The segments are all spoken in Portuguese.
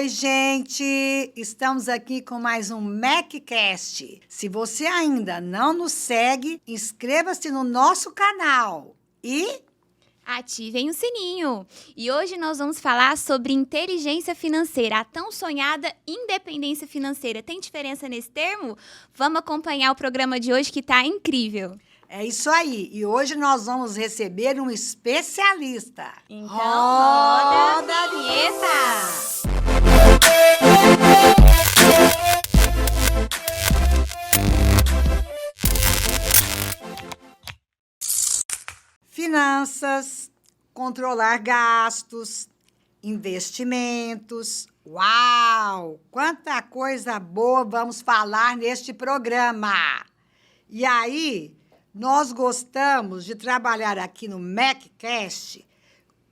Oi, gente! Estamos aqui com mais um MacCast. Se você ainda não nos segue, inscreva-se no nosso canal e ativem o sininho. E hoje nós vamos falar sobre inteligência financeira, a tão sonhada independência financeira. Tem diferença nesse termo? Vamos acompanhar o programa de hoje que está incrível. É isso aí. E hoje nós vamos receber um especialista. Então, roda a vinheta! Finanças, controlar gastos, investimentos. Uau! Quanta coisa boa vamos falar neste programa! E aí, nós gostamos de trabalhar aqui no MacCast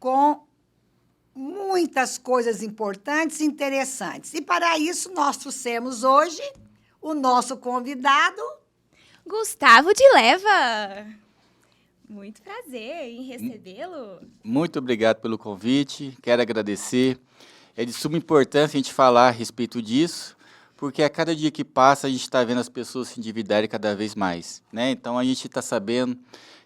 com muitas coisas importantes e interessantes. E para isso, nós trouxemos hoje o nosso convidado, Gustavo de Leva. Muito prazer em recebê-lo. Muito obrigado pelo convite, quero agradecer. É de suma importância a gente falar a respeito disso, porque a cada dia que passa a gente está vendo as pessoas se endividarem cada vez mais, né? Então a gente está sabendo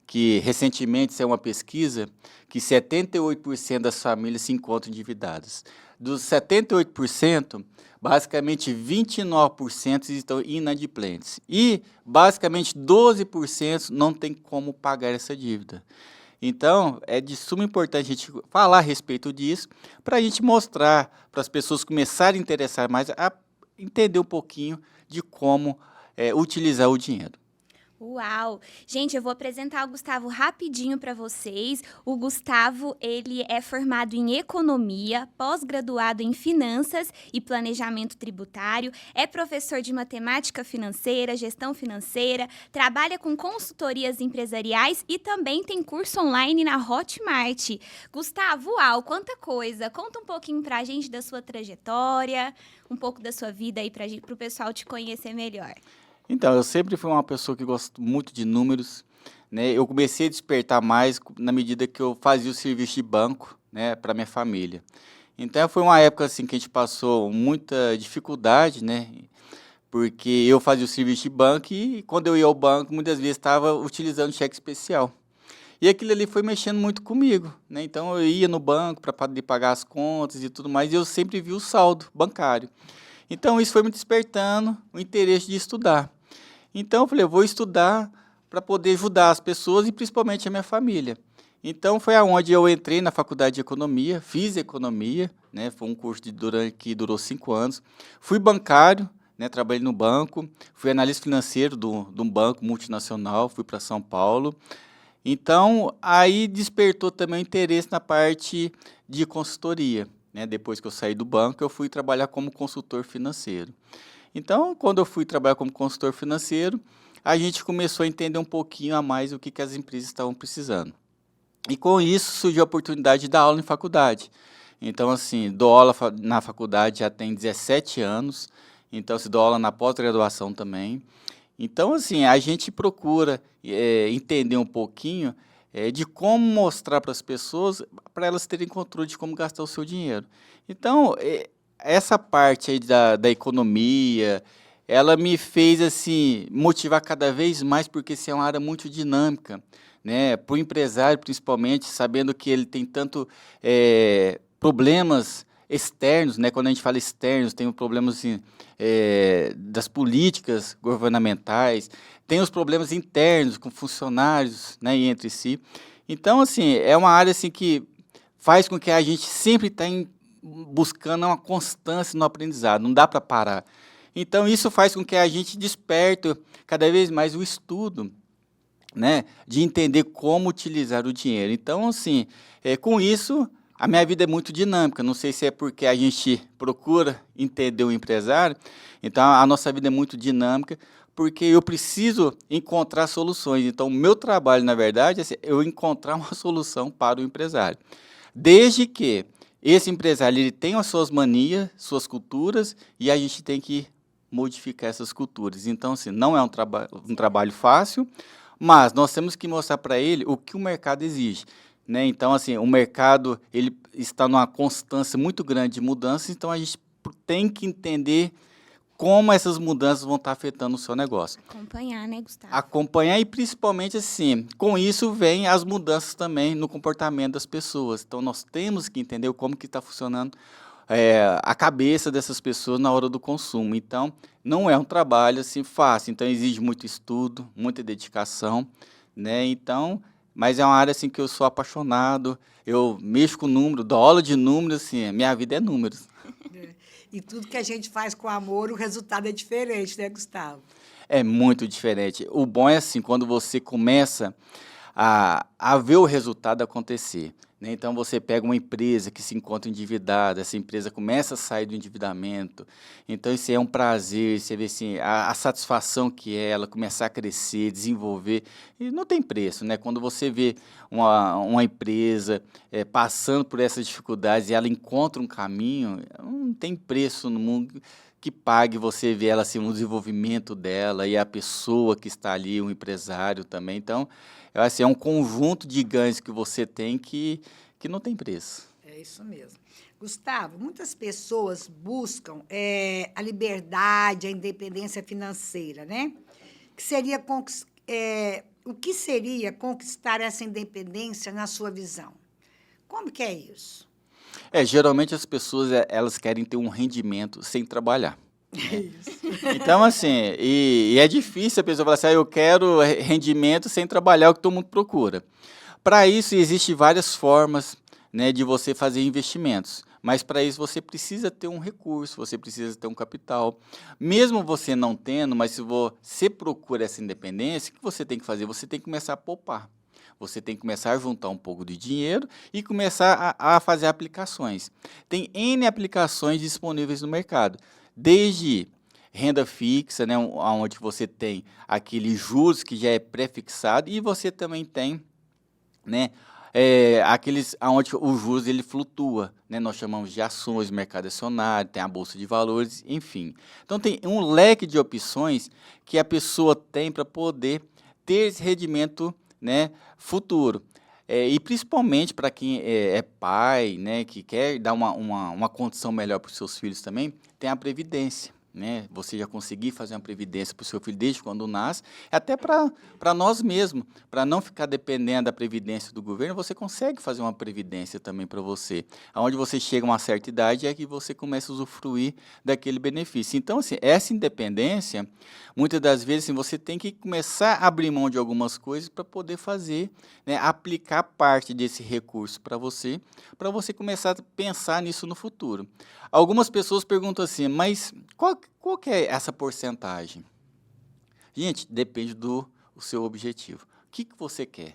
que recentemente saiu uma pesquisa que 78% das famílias se encontram endividadas. Dos 78%, basicamente 29% estão inadimplentes. E basicamente 12% não tem como pagar essa dívida. Então, é de suma importância a gente falar a respeito disso, para a gente mostrar, para as pessoas começarem a interessar mais, a entender um pouquinho de como utilizar o dinheiro. Uau! Gente, eu vou apresentar o Gustavo rapidinho para vocês. O Gustavo, ele é formado em economia, pós-graduado em finanças e planejamento tributário, é professor de matemática financeira, gestão financeira, trabalha com consultorias empresariais e também tem curso online na Hotmart. Gustavo, uau, quanta coisa! Conta um pouquinho para a gente da sua trajetória, um pouco da sua vida aí para o pessoal te conhecer melhor. Então, eu sempre fui uma pessoa que gosto muito de números, né? Eu comecei a despertar mais na medida que eu fazia o serviço de banco, né, para minha família. Então, foi uma época assim que a gente passou muita dificuldade, né? Porque eu fazia o serviço de banco e quando eu ia ao banco, muitas vezes estava utilizando cheque especial. E aquilo ali foi mexendo muito comigo, né? Então, eu ia no banco para poder pagar as contas e tudo mais, e eu sempre vi o saldo bancário. Então, isso foi me despertando o interesse de estudar. Então, eu falei, eu vou estudar para poder ajudar as pessoas e principalmente a minha família. Então, foi aonde eu entrei na faculdade de economia, fiz economia, né? Foi um curso que durou 5 anos. Fui bancário, né? Trabalhei no banco, fui analista financeiro de um banco multinacional, fui para São Paulo. Então, aí despertou também o interesse na parte de consultoria. Né? Depois que eu saí do banco, eu fui trabalhar como consultor financeiro. Então, quando eu fui trabalhar como consultor financeiro, a gente começou a entender um pouquinho a mais o que as empresas estavam precisando. E com isso surgiu a oportunidade de dar aula em faculdade. Então, assim, dou aula na faculdade já tem 17 anos, então se dou aula na pós-graduação também. Então, assim, a gente procura entender um pouquinho de como mostrar para as pessoas, para elas terem controle de como gastar o seu dinheiro. Então, essa parte aí da economia, ela me fez assim, motivar cada vez mais, porque assim, é uma área muito dinâmica, né? Para o empresário, principalmente, sabendo que ele tem tanto problemas externos, né? Quando a gente fala externos, tem os problemas assim, das políticas governamentais, tem os problemas internos com funcionários, né, e entre si. Então, assim, é uma área assim, que faz com que a gente sempre tenha buscando uma constância no aprendizado, não dá para parar. Então, isso faz com que a gente desperte cada vez mais o estudo, né, de entender como utilizar o dinheiro. Então, assim, com isso, a minha vida é muito dinâmica. Não sei se é porque a gente procura entender o empresário, então a nossa vida é muito dinâmica, porque eu preciso encontrar soluções. Então, o meu trabalho, na verdade, é eu encontrar uma solução para o empresário. Desde que esse empresário ele tem as suas manias, suas culturas, e a gente tem que modificar essas culturas. Então, assim, não é um trabalho fácil, mas nós temos que mostrar para ele o que o mercado exige. Né? Então, assim, o mercado ele está numa constância muito grande de mudanças, então a gente tem que entender como essas mudanças vão estar afetando o seu negócio. Acompanhar, né, Gustavo? Acompanhar e principalmente assim, com isso vem as mudanças também no comportamento das pessoas. Então nós temos que entender como que está funcionando a cabeça dessas pessoas na hora do consumo. Então não é um trabalho assim fácil, então exige muito estudo, muita dedicação, né? Então, mas é uma área assim que eu sou apaixonado, eu mexo com número, dou aula de números, assim, minha vida é números. E tudo que a gente faz com amor, o resultado é diferente, né, Gustavo? É muito diferente. O bom é assim, quando você começa a ver o resultado acontecer, né? Então, você pega uma empresa que se encontra endividada, essa empresa começa a sair do endividamento. Então, isso é um prazer, você vê assim, a satisfação que é ela começar a crescer, desenvolver. E não tem preço, né? Quando você vê uma empresa passando por essas dificuldades e ela encontra um caminho, não tem preço no mundo que pague você ver ela assim, o desenvolvimento dela e a pessoa que está ali, o empresário também. Então, eu acho assim, é um conjunto de ganhos que você tem que não tem preço. É isso mesmo. Gustavo, muitas pessoas buscam a liberdade, a independência financeira, né? Que seria o que seria conquistar essa independência na sua visão? Como que é isso? Geralmente as pessoas elas querem ter um rendimento sem trabalhar. É isso. Então, assim, e é difícil a pessoa falar assim, eu quero rendimento sem trabalhar, o que todo mundo procura. Para isso, existem várias formas, né, de você fazer investimentos. Mas para isso você precisa ter um recurso, você precisa ter um capital. Mesmo você não tendo, mas se você procura essa independência, o que você tem que fazer? Você tem que começar a poupar. Você tem que começar a juntar um pouco de dinheiro e começar a fazer aplicações. Tem N aplicações disponíveis no mercado, desde renda fixa, né, onde você tem aquele juros que já é pré-fixado, e você também tem, né, aqueles onde o juros ele flutua, né, nós chamamos de ações, mercado acionário, tem a bolsa de valores, enfim. Então tem um leque de opções que a pessoa tem para poder ter esse rendimento, né, futuro. E principalmente para quem é pai, né, que quer dar uma condição melhor para os seus filhos também, tem a previdência. Né? Você já conseguir fazer uma previdência para o seu filho desde quando nasce, até para nós mesmos, para não ficar dependendo da previdência do governo, você consegue fazer uma previdência também para você. Onde você chega a uma certa idade é que você começa a usufruir daquele benefício. Então, assim, essa independência, muitas das vezes, assim, você tem que começar a abrir mão de algumas coisas para poder fazer, né, aplicar parte desse recurso para você começar a pensar nisso no futuro. Algumas pessoas perguntam assim, mas qual que é essa porcentagem? Gente, depende do seu objetivo. O que você quer?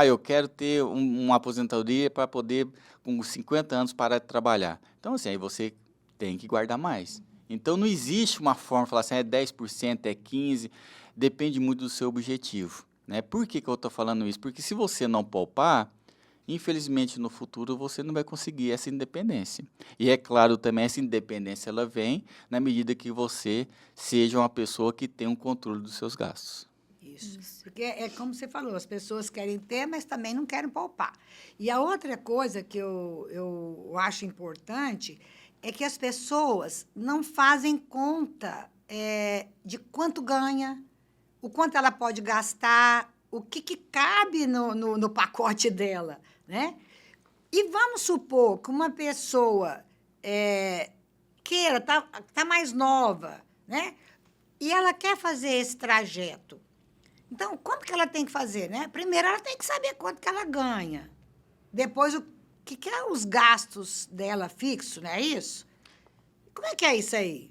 Eu quero ter uma aposentadoria para poder, com 50 anos, parar de trabalhar. Então, assim, aí você tem que guardar mais. Então, não existe uma forma de falar assim, é 10%, é 15%, depende muito do seu objetivo. Né? Por que eu estou falando isso? Porque se você não poupar, infelizmente, no futuro, você não vai conseguir essa independência. E, é claro, também essa independência ela vem na medida que você seja uma pessoa que tem um controle dos seus gastos. Isso. Porque é como você falou, as pessoas querem ter, mas também não querem poupar. E a outra coisa que eu acho importante é que as pessoas não fazem conta de quanto ganha, o quanto ela pode gastar, o que cabe no pacote dela. Né? E vamos supor que uma pessoa queira, tá mais nova, né? E ela quer fazer esse trajeto. Então, como que ela tem que fazer? Né? Primeiro, ela tem que saber quanto que ela ganha. Depois, o que é os gastos dela fixo, não é isso? Como é que é isso aí?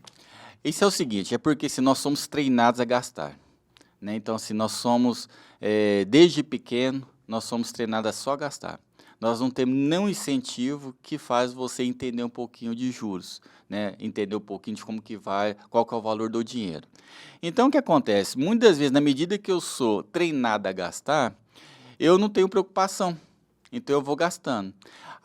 Isso é o seguinte, é porque se nós somos treinados a gastar. Né? Então, se nós somos, desde pequeno, nós somos treinados a só gastar. Nós não temos nenhum incentivo que faz você entender um pouquinho de juros, né? Entender um pouquinho de como que vai, qual que é o valor do dinheiro. Então, o que acontece? Muitas vezes, na medida que eu sou treinado a gastar, eu não tenho preocupação. Então, eu vou gastando.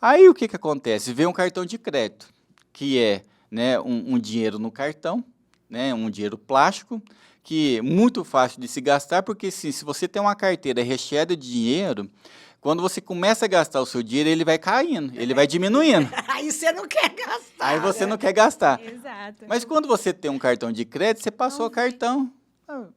Aí, o que acontece? Vem um cartão de crédito, que é, né, um dinheiro no cartão, né, um dinheiro plástico, que é muito fácil de se gastar, porque assim, se você tem uma carteira recheada de dinheiro, Quando você começa a gastar o seu dinheiro, ele vai caindo, ele vai diminuindo. Aí você não quer gastar. Aí você né? não quer gastar. Exato. Mas quando você tem um cartão de crédito, você passou o cartão.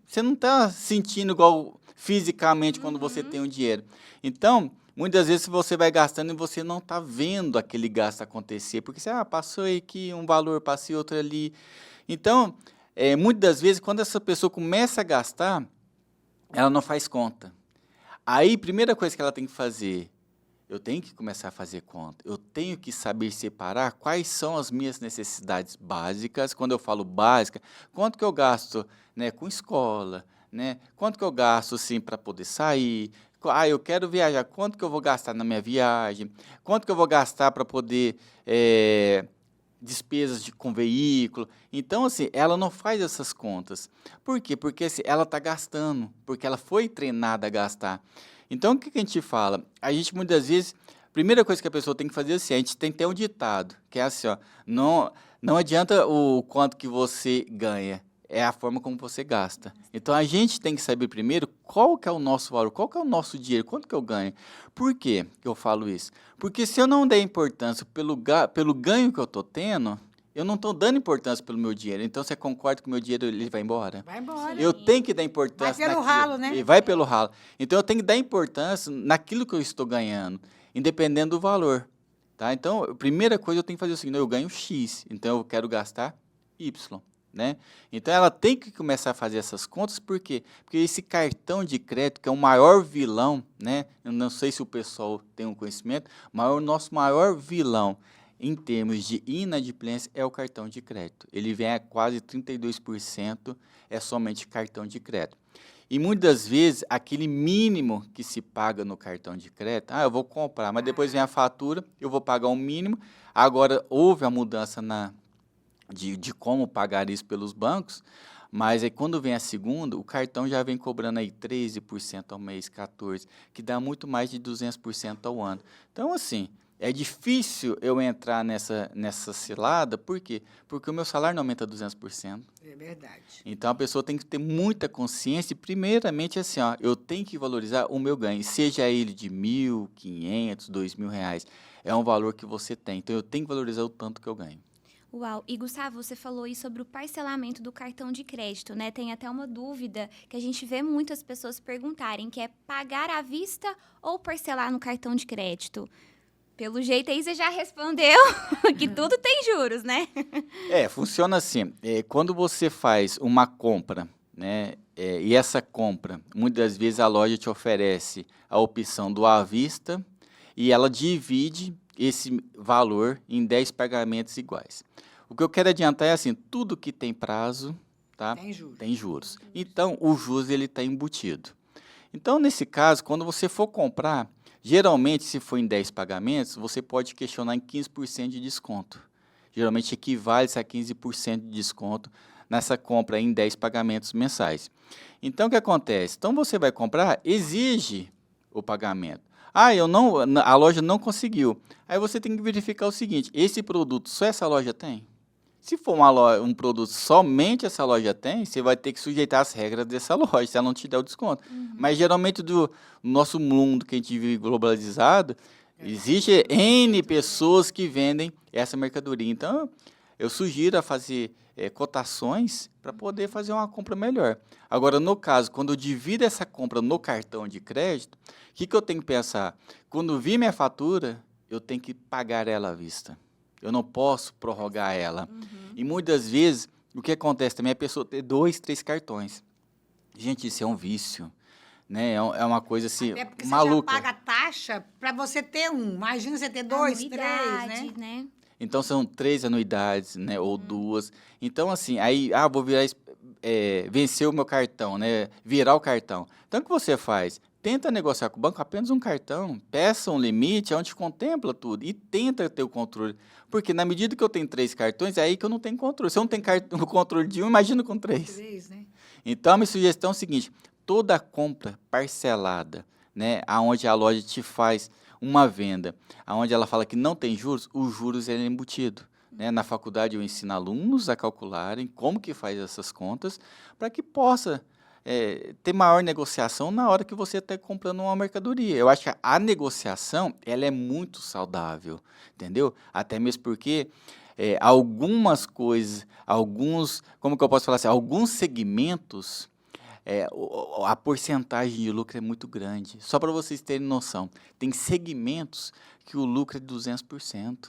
Você não está sentindo igual fisicamente quando você tem o dinheiro. Então, muitas vezes você vai gastando e você não está vendo aquele gasto acontecer. Porque você, passou aqui um valor, passei outro ali. Então, muitas das vezes, quando essa pessoa começa a gastar, ela não faz conta. Aí, primeira coisa que ela tem que fazer, eu tenho que começar a fazer conta. Eu tenho que saber separar quais são as minhas necessidades básicas. Quando eu falo básica, quanto que eu gasto, né, com escola, né? Quanto que eu gasto assim para poder sair? Eu quero viajar. Quanto que eu vou gastar na minha viagem? Quanto que eu vou gastar para poder despesas com veículo? Então, assim, ela não faz essas contas. Por quê? Porque assim, ela está gastando, porque ela foi treinada a gastar. Então, o que a gente fala? A gente, muitas vezes, a primeira coisa que a pessoa tem que fazer é assim, a gente tem que ter um ditado, que é assim, ó, não adianta o quanto que você ganha, é a forma como você gasta. Então, a gente tem que saber primeiro qual que é o nosso valor, qual que é o nosso dinheiro, quanto que eu ganho. Por quê que eu falo isso? Porque se eu não der importância pelo ganho que eu estou tendo, eu não estou dando importância pelo meu dinheiro. Então, você concorda que o meu dinheiro ele vai embora? Vai embora. Eu tenho que dar importância Vai pelo naquilo. ralo, né? E vai pelo ralo. Então, eu tenho que dar importância naquilo que eu estou ganhando, independente do valor. Tá? Então, a primeira coisa eu tenho que fazer o seguinte, eu ganho X, então eu quero gastar Y. Né? Então, ela tem que começar a fazer essas contas, por quê? Porque esse cartão de crédito, que é o maior vilão, né? Eu não sei se o pessoal tem um conhecimento, mas o nosso maior vilão em termos de inadimplência é o cartão de crédito. Ele vem a quase 32%, é somente cartão de crédito. E muitas vezes, aquele mínimo que se paga no cartão de crédito, eu vou comprar, mas depois vem a fatura, eu vou pagar um mínimo. Agora, houve a mudança de como pagar isso pelos bancos, mas aí quando vem a segunda, o cartão já vem cobrando aí 13% ao mês, 14%, que dá muito mais de 200% ao ano. Então, assim, é difícil eu entrar nessa cilada, por quê? Porque o meu salário não aumenta 200%. É verdade. Então, a pessoa tem que ter muita consciência e, primeiramente, assim, eu tenho que valorizar o meu ganho, seja ele de R$ 1.500, R$ 2.000, é um valor que você tem. Então, eu tenho que valorizar o tanto que eu ganho. Uau, e Gustavo, você falou aí sobre o parcelamento do cartão de crédito, né? Tem até uma dúvida que a gente vê muitas pessoas perguntarem, que é pagar à vista ou parcelar no cartão de crédito? Pelo jeito aí você já respondeu que tudo tem juros, né? Funciona assim, quando você faz uma compra, né, e essa compra, muitas vezes a loja te oferece a opção do à vista e ela divide esse valor em 10 pagamentos iguais. O que eu quero adiantar é assim, tudo que tem prazo, tá? Tem juros. Então, o juros ele está embutido. Então, nesse caso, quando você for comprar, geralmente, se for em 10 pagamentos, você pode questionar em 15% de desconto. Geralmente, equivale-se a 15% de desconto nessa compra em 10 pagamentos mensais. Então, o que acontece? Então, você vai comprar, exige o pagamento. A loja não conseguiu. Aí você tem que verificar o seguinte, esse produto só essa loja tem? Se for um produto somente essa loja tem, você vai ter que sujeitar as regras dessa loja, se ela não te der o desconto. Mas geralmente do nosso mundo que a gente vive globalizado, existe N pessoas que vendem essa mercadoria. Então, eu sugiro a fazer cotações para poder fazer uma compra melhor. Agora, no caso, quando eu divido essa compra no cartão de crédito, o que eu tenho que pensar? Quando vir minha fatura, eu tenho que pagar ela à vista. Eu não posso prorrogar ela. E muitas vezes, o que acontece também é a pessoa ter 2, 3 cartões. Gente, isso é um vício. Né? É uma coisa assim, Até porque maluca. você já paga taxa para você ter um. Imagina você ter 2, 3, né? Então, são 3 anuidades, né? Ou 2. Então, assim, aí, vou virar, vencer o meu cartão, né? Virar o cartão. Então, o que você faz? Tenta negociar com o banco apenas um cartão, peça um limite onde contempla tudo e tenta ter o controle. Porque na medida que eu tenho 3 cartões, é aí que eu não tenho controle. Se eu não tenho o controle de um, imagina com 3. Né? Então, a minha sugestão é o seguinte, toda compra parcelada, né, onde a loja te faz uma venda, onde ela fala que não tem juros, os juros é embutido. Né? Na faculdade eu ensino alunos a calcularem como que faz essas contas para que possa ter maior negociação na hora que você está comprando uma mercadoria. Eu acho que a negociação, ela é muito saudável, entendeu? Até mesmo porque algumas coisas, como que eu posso falar assim, alguns segmentos, a porcentagem de lucro é muito grande. Só para vocês terem noção, tem segmentos que o lucro é de 200%.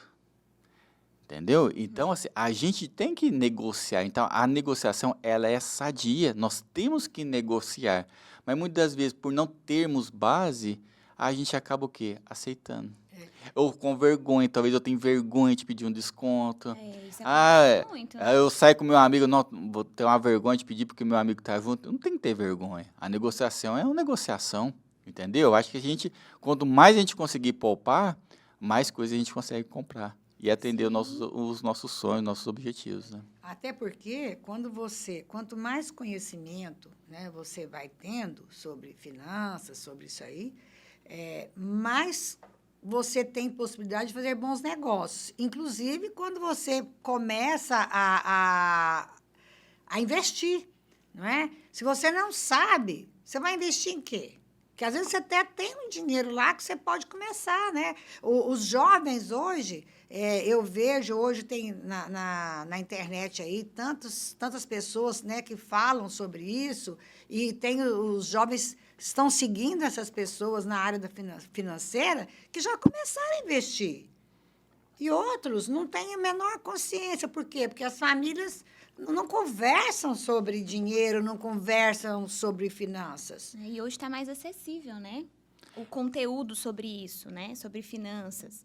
Entendeu? Então, assim, a gente tem que negociar. Então, a negociação, ela é sadia. Nós temos que negociar. Mas, muitas das vezes, por não termos base, a gente acaba o quê? Aceitando. Ou com vergonha. Talvez eu tenha vergonha de pedir um desconto. Isso acontece muito. Eu saio com meu amigo, não, vou ter uma vergonha de pedir porque meu amigo está junto. Não tem que ter vergonha. A negociação é uma negociação. Entendeu? Eu acho que quanto mais a gente conseguir poupar, mais coisas a gente consegue comprar. E atender os nossos sonhos, nossos objetivos, né? Até porque, quanto mais conhecimento, né, você vai tendo sobre finanças, sobre isso aí, mais você tem possibilidade de fazer bons negócios. Inclusive, quando você começa a investir, não é? Se você não sabe, você vai investir em quê? Porque, às vezes, você até tem um dinheiro lá que você pode começar, né? Os jovens hoje... eu vejo, hoje tem na internet aí tantas pessoas, né, que falam sobre isso, e tem os jovens que estão seguindo essas pessoas na área financeira que já começaram a investir. E outros não têm a menor consciência. Por quê? Porque as famílias não conversam sobre dinheiro, não conversam sobre finanças. E hoje está mais acessível, né? O conteúdo sobre isso, né? Sobre finanças.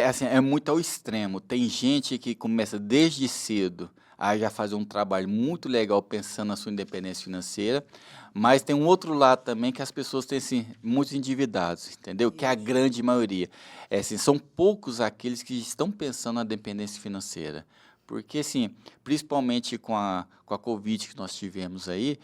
Assim, é muito ao extremo. Tem gente que começa desde cedo a já fazer um trabalho muito legal pensando na sua independência financeira, mas tem um outro lado também que as pessoas têm, assim, muitos endividados, entendeu? Que é a grande maioria. Assim, são poucos aqueles que estão pensando na dependência financeira. Porque, assim, principalmente com a Covid que nós tivemos aí,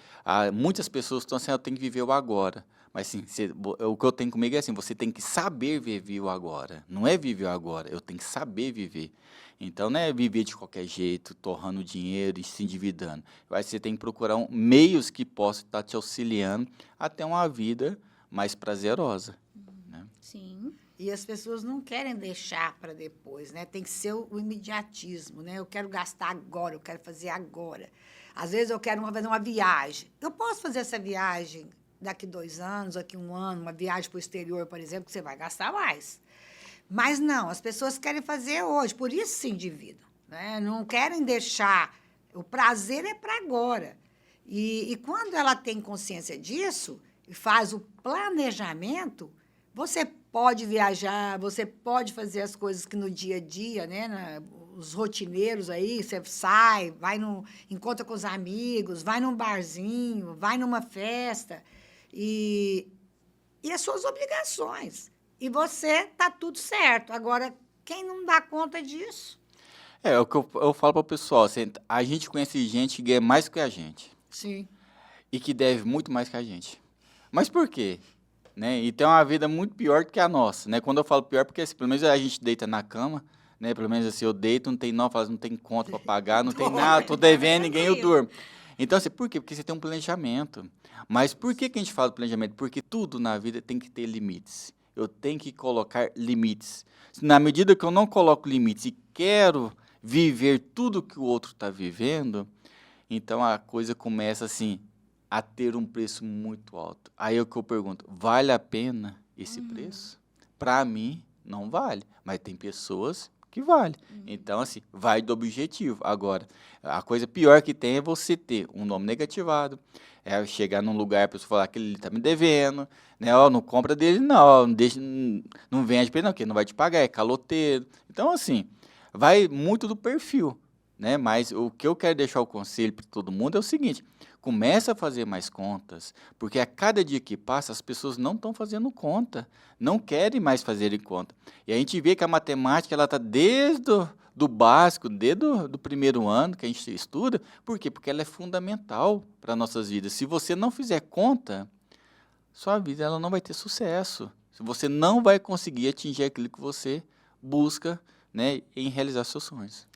muitas pessoas estão assim, eu tenho que viver o agora. Mas, assim, o que eu tenho comigo é assim, você tem que saber viver o agora. Não é viver o agora, eu tenho que saber viver. Então, não é viver de qualquer jeito, torrando dinheiro e se endividando. Você tem que procurar meios que possam estar te auxiliando a ter uma vida mais prazerosa. Né? Sim. E as pessoas não querem deixar para depois, né? Tem que ser o imediatismo, né? Eu quero gastar agora, eu quero fazer agora. Às vezes eu quero fazer uma viagem. Eu posso fazer essa viagem daqui 2 anos, daqui 1 ano, uma viagem para o exterior, por exemplo, que você vai gastar mais. Mas não, as pessoas querem fazer hoje, por isso se endividam, né? Não querem deixar, o prazer é para agora. E quando ela tem consciência disso e faz o planejamento, você pode viajar, você pode fazer as coisas que no dia a dia, né, os rotineiros aí, você sai, encontra com os amigos, vai num barzinho, vai numa festa, e as suas obrigações. E você tá tudo certo. Agora, quem não dá conta disso? É o que eu falo para o pessoal, assim, a gente conhece gente que ganha mais que a gente. Sim. E que deve muito mais que a gente. Mas por quê? Né? E tem uma vida muito pior do que a nossa, né? Quando eu falo pior, porque assim, pelo menos a gente deita na cama, né? Pelo menos assim, eu deito, não tem conta para pagar, não tem nada, tô devendo, ninguém eu durmo. Então, assim, por quê? Porque você tem um planejamento. Mas por que a gente fala de planejamento? Porque tudo na vida tem que ter limites. Eu tenho que colocar limites. Na medida que eu não coloco limites e quero viver tudo que o outro está vivendo, então a coisa começa assim a ter um preço muito alto. Aí é o que eu pergunto, vale a pena esse preço? Para mim, não vale, mas tem pessoas que vale. Então, assim, vai do objetivo. Agora, a coisa pior que tem é você ter um nome negativado, chegar num lugar, a pessoa falar que ele está me devendo, né? Ó, não compra dele não, não vende para ele não, porque ele não vai te pagar, é caloteiro. Então, assim, vai muito do perfil, né? Mas o que eu quero deixar o conselho para todo mundo é o seguinte, começa a fazer mais contas, porque a cada dia que passa, as pessoas não estão fazendo conta, não querem mais fazer conta. E a gente vê que a matemática está desde do básico, desde do primeiro ano que a gente estuda. Por quê? Porque ela é fundamental para nossas vidas. Se você não fizer conta, sua vida ela não vai ter sucesso. Você não vai conseguir atingir aquilo que você busca, né, em realizar seus sonhos.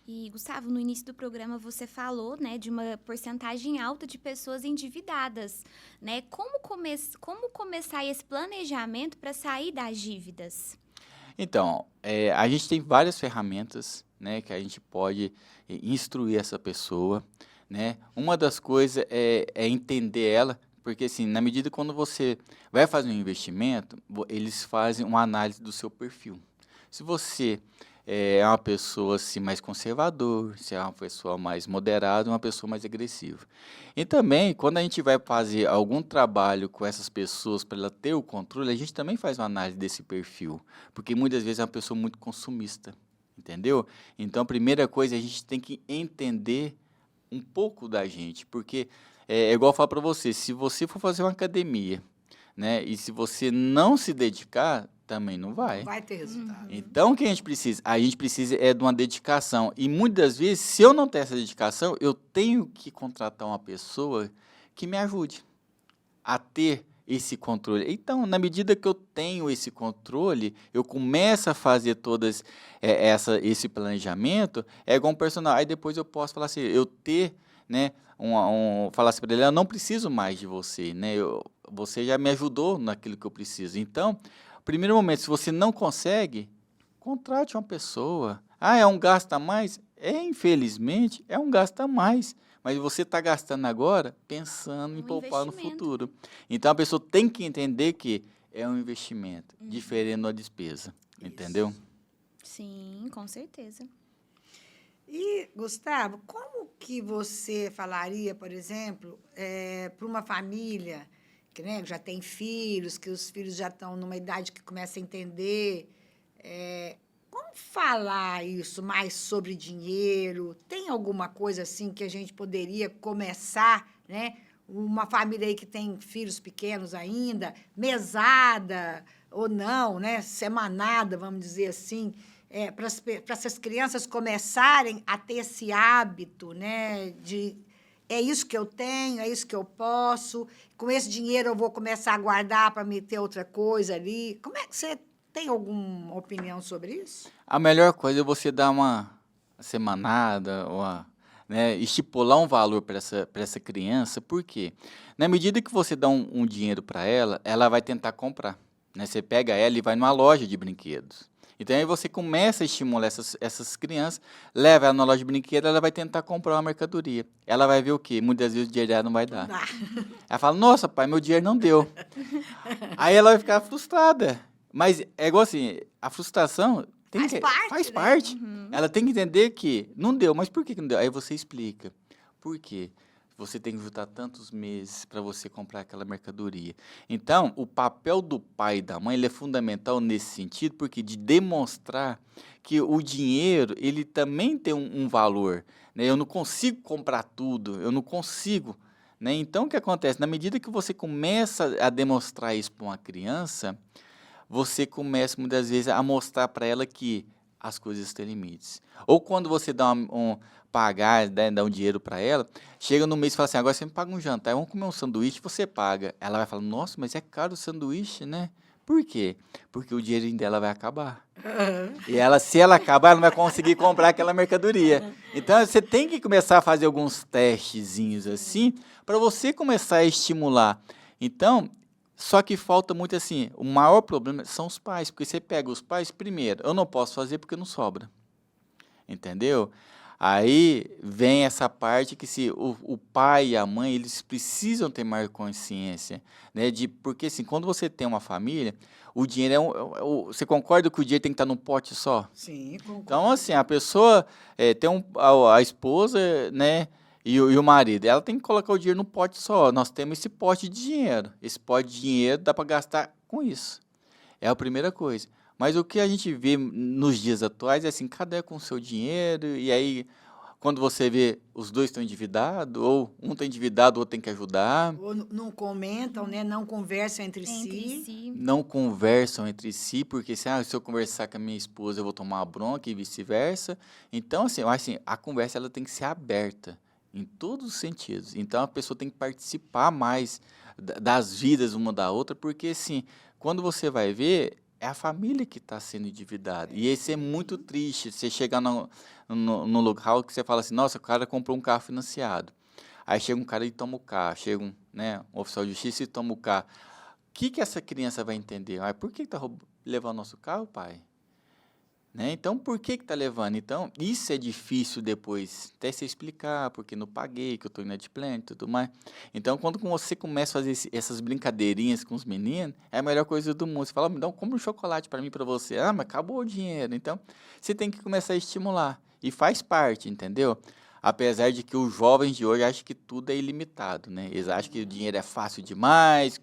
E, Gustavo, no início do programa você falou, né, de uma porcentagem alta de pessoas endividadas, né? Como começar esse planejamento para sair das dívidas? Então, a gente tem várias ferramentas, né, que a gente pode instruir essa pessoa, né? Uma das coisas é entender ela, porque assim, na medida quando você vai fazer um investimento, eles fazem uma análise do seu perfil. Se você é uma pessoa assim, mais conservador, se é uma pessoa mais moderada, uma pessoa mais agressiva. E também, quando a gente vai fazer algum trabalho com essas pessoas para ela ter o controle, a gente também faz uma análise desse perfil, porque muitas vezes é uma pessoa muito consumista, entendeu? Então, a primeira coisa, a gente tem que entender um pouco da gente, porque é igual eu falo para você, se você for fazer uma academia, né, e se você não se dedicar, também não vai. Vai ter resultado. Então, o que a gente precisa? A gente precisa de uma dedicação. E muitas vezes, se eu não tenho essa dedicação, eu tenho que contratar uma pessoa que me ajude a ter esse controle. Então, na medida que eu tenho esse controle, eu começo a fazer todas esse planejamento, é igual um personal. Aí depois eu posso falar assim, eu ter, né, falar assim para ele, eu não preciso mais de você, né? Você já me ajudou naquilo que eu preciso. Então, primeiro momento, se você não consegue, contrate uma pessoa. Ah, é um gasto a mais? Infelizmente, é um gasto a mais. Mas você está gastando agora pensando em poupar no futuro. Então, a pessoa tem que entender que é um investimento, diferente da despesa. Isso. Entendeu? Sim, com certeza. E, Gustavo, como que você falaria, por exemplo, para uma família que, né, já tem filhos, que os filhos já estão numa idade que começa a entender, como falar isso mais sobre dinheiro? Tem alguma coisa assim que a gente poderia começar, né? Uma família aí que tem filhos pequenos ainda, mesada ou não, né? Semanada, vamos dizer assim, para essas crianças começarem a ter esse hábito, né? De é isso que eu tenho, é isso que eu posso, com esse dinheiro eu vou começar a guardar para me ter outra coisa ali. Como é que você tem alguma opinião sobre isso? A melhor coisa é você dar uma semanada, né, estipular um valor para essa criança, porque na medida que você dá um dinheiro para ela, ela vai tentar comprar. Né? Você pega ela e vai numa loja de brinquedos. Então, aí você começa a estimular essas crianças, leva ela na loja de brinquedos, ela vai tentar comprar uma mercadoria. Ela vai ver o quê? Muitas vezes o dinheiro dela não vai dar. Ela fala, nossa, pai, meu dinheiro não deu. Aí ela vai ficar frustrada. Mas é igual assim, a frustração faz parte. Uhum. Ela tem que entender que não deu, mas por que não deu? Aí você explica. Por quê? Você tem que juntar tantos meses para você comprar aquela mercadoria. Então, o papel do pai e da mãe ele é fundamental nesse sentido, porque de demonstrar que o dinheiro ele também tem um valor. Né? Eu não consigo comprar tudo, eu não consigo. Né? Então, o que acontece? Na medida que você começa a demonstrar isso para uma criança, você começa muitas vezes a mostrar para ela que as coisas têm limites. Ou quando você dá pagar, né, dá um dinheiro para ela, chega no mês e fala assim, agora você me paga um jantar, vamos comer um sanduíche, você paga. Ela vai falar, nossa, mas é caro o sanduíche, né? Por quê? Porque o dinheirinho dela vai acabar. E se ela acabar, ela não vai conseguir comprar aquela mercadoria. Então, você tem que começar a fazer alguns testezinhos assim, para você começar a estimular. Então, só que falta muito assim, o maior problema são os pais, porque você pega os pais, primeiro, eu não posso fazer porque não sobra, entendeu? Aí vem essa parte que se o pai e a mãe, eles precisam ter mais consciência, né? Porque assim, quando você tem uma família, o dinheiro você concorda que o dinheiro tem que estar num pote só? Sim, concordo. Então assim, a pessoa tem a esposa, né? E o marido, ela tem que colocar o dinheiro no pote só. Nós temos esse pote de dinheiro. Esse pote de dinheiro dá para gastar com isso. É a primeira coisa. Mas o que a gente vê nos dias atuais é assim, cada um com o seu dinheiro, e aí, quando você vê, os dois estão endividados, ou um está endividado, o outro tem que ajudar. Ou não comentam, né? Não conversam entre si. Não conversam entre si, porque se eu conversar com a minha esposa, eu vou tomar uma bronca e vice-versa. Então, assim, eu acho assim, a conversa ela tem que ser aberta. Em todos os sentidos. Então, a pessoa tem que participar mais das vidas uma da outra, porque, assim, quando você vai ver, é a família que está sendo endividada. E isso é muito triste. Você chegar no local que você fala assim, nossa, o cara comprou um carro financiado. Aí chega um cara e toma o carro, chega um oficial de justiça e toma o carro. O que essa criança vai entender? Ah, por que está levando nosso carro, pai? Né? Então, por que está levando? Então, isso é difícil depois, até você explicar, porque não paguei, que eu estou inadimplente e tudo mais. Então, quando você começa a fazer essas brincadeirinhas com os meninos, é a melhor coisa do mundo. Você fala, me dá compra um chocolate para mim, para você. Ah, mas acabou o dinheiro. Então, você tem que começar a estimular. E faz parte, entendeu? Apesar de que os jovens de hoje acham que tudo é ilimitado, né? Eles acham que o dinheiro é fácil demais,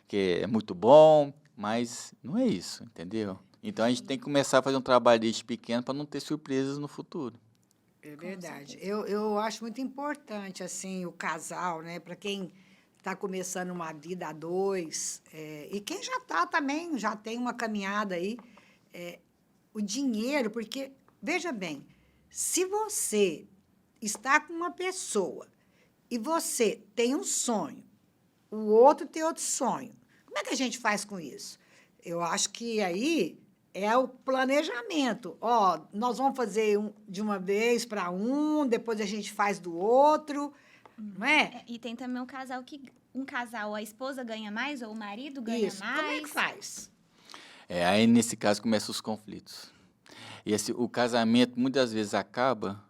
que é muito bom, mas não é isso, entendeu? Então, a gente tem que começar a fazer um trabalho desde pequeno para não ter surpresas no futuro. É verdade. Eu acho muito importante, assim, o casal, né? Para quem está começando uma vida a dois, e quem já está também, já tem uma caminhada aí, o dinheiro, porque, veja bem, se você está com uma pessoa e você tem um sonho, o outro tem outro sonho, como é que a gente faz com isso? Eu acho que aí é o planejamento. Ó, nós vamos fazer de uma vez para um, depois a gente faz do outro, não é? E tem também um casal, a esposa ganha mais ou o marido ganha Isso. mais. Como é que faz? Aí, nesse caso, começam os conflitos. E o casamento, muitas vezes, acaba...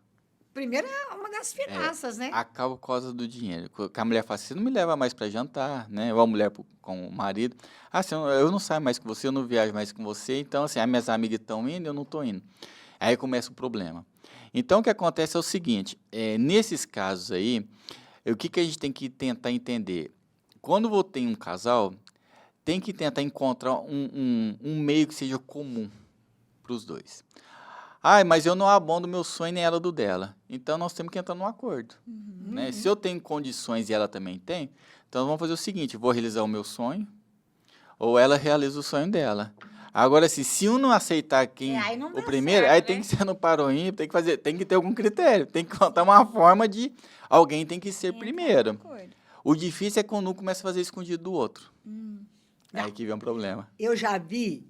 Primeiro é uma das finanças, né? Acaba por causa do dinheiro. Que a mulher fala assim, você não me leva mais para jantar, né? Ou a mulher com o marido. Ah, assim, eu não saio mais com você, eu não viajo mais com você. Então, assim, as minhas amigas estão indo, eu não estou indo. Aí começa o problema. Então, o que acontece é o seguinte, nesses casos aí, o que a gente tem que tentar entender? Quando você tem um casal, tem que tentar encontrar um meio que seja comum para os dois. Ah, mas eu não abondo meu sonho nem ela do dela. Então, nós temos que entrar num acordo. Né? Se eu tenho condições e ela também tem, então vamos fazer o seguinte, vou realizar o meu sonho, ou ela realiza o sonho dela. Agora, se um não aceitar Aí não o dá primeiro, certo, aí né? tem que ser no paroímpo, tem que ter algum critério, tem que contar uma forma de alguém tem que ser Entrar primeiro. em acordo. O difícil é quando um começa a fazer escondido do outro. Não. Aí que vem um problema. Eu já vi,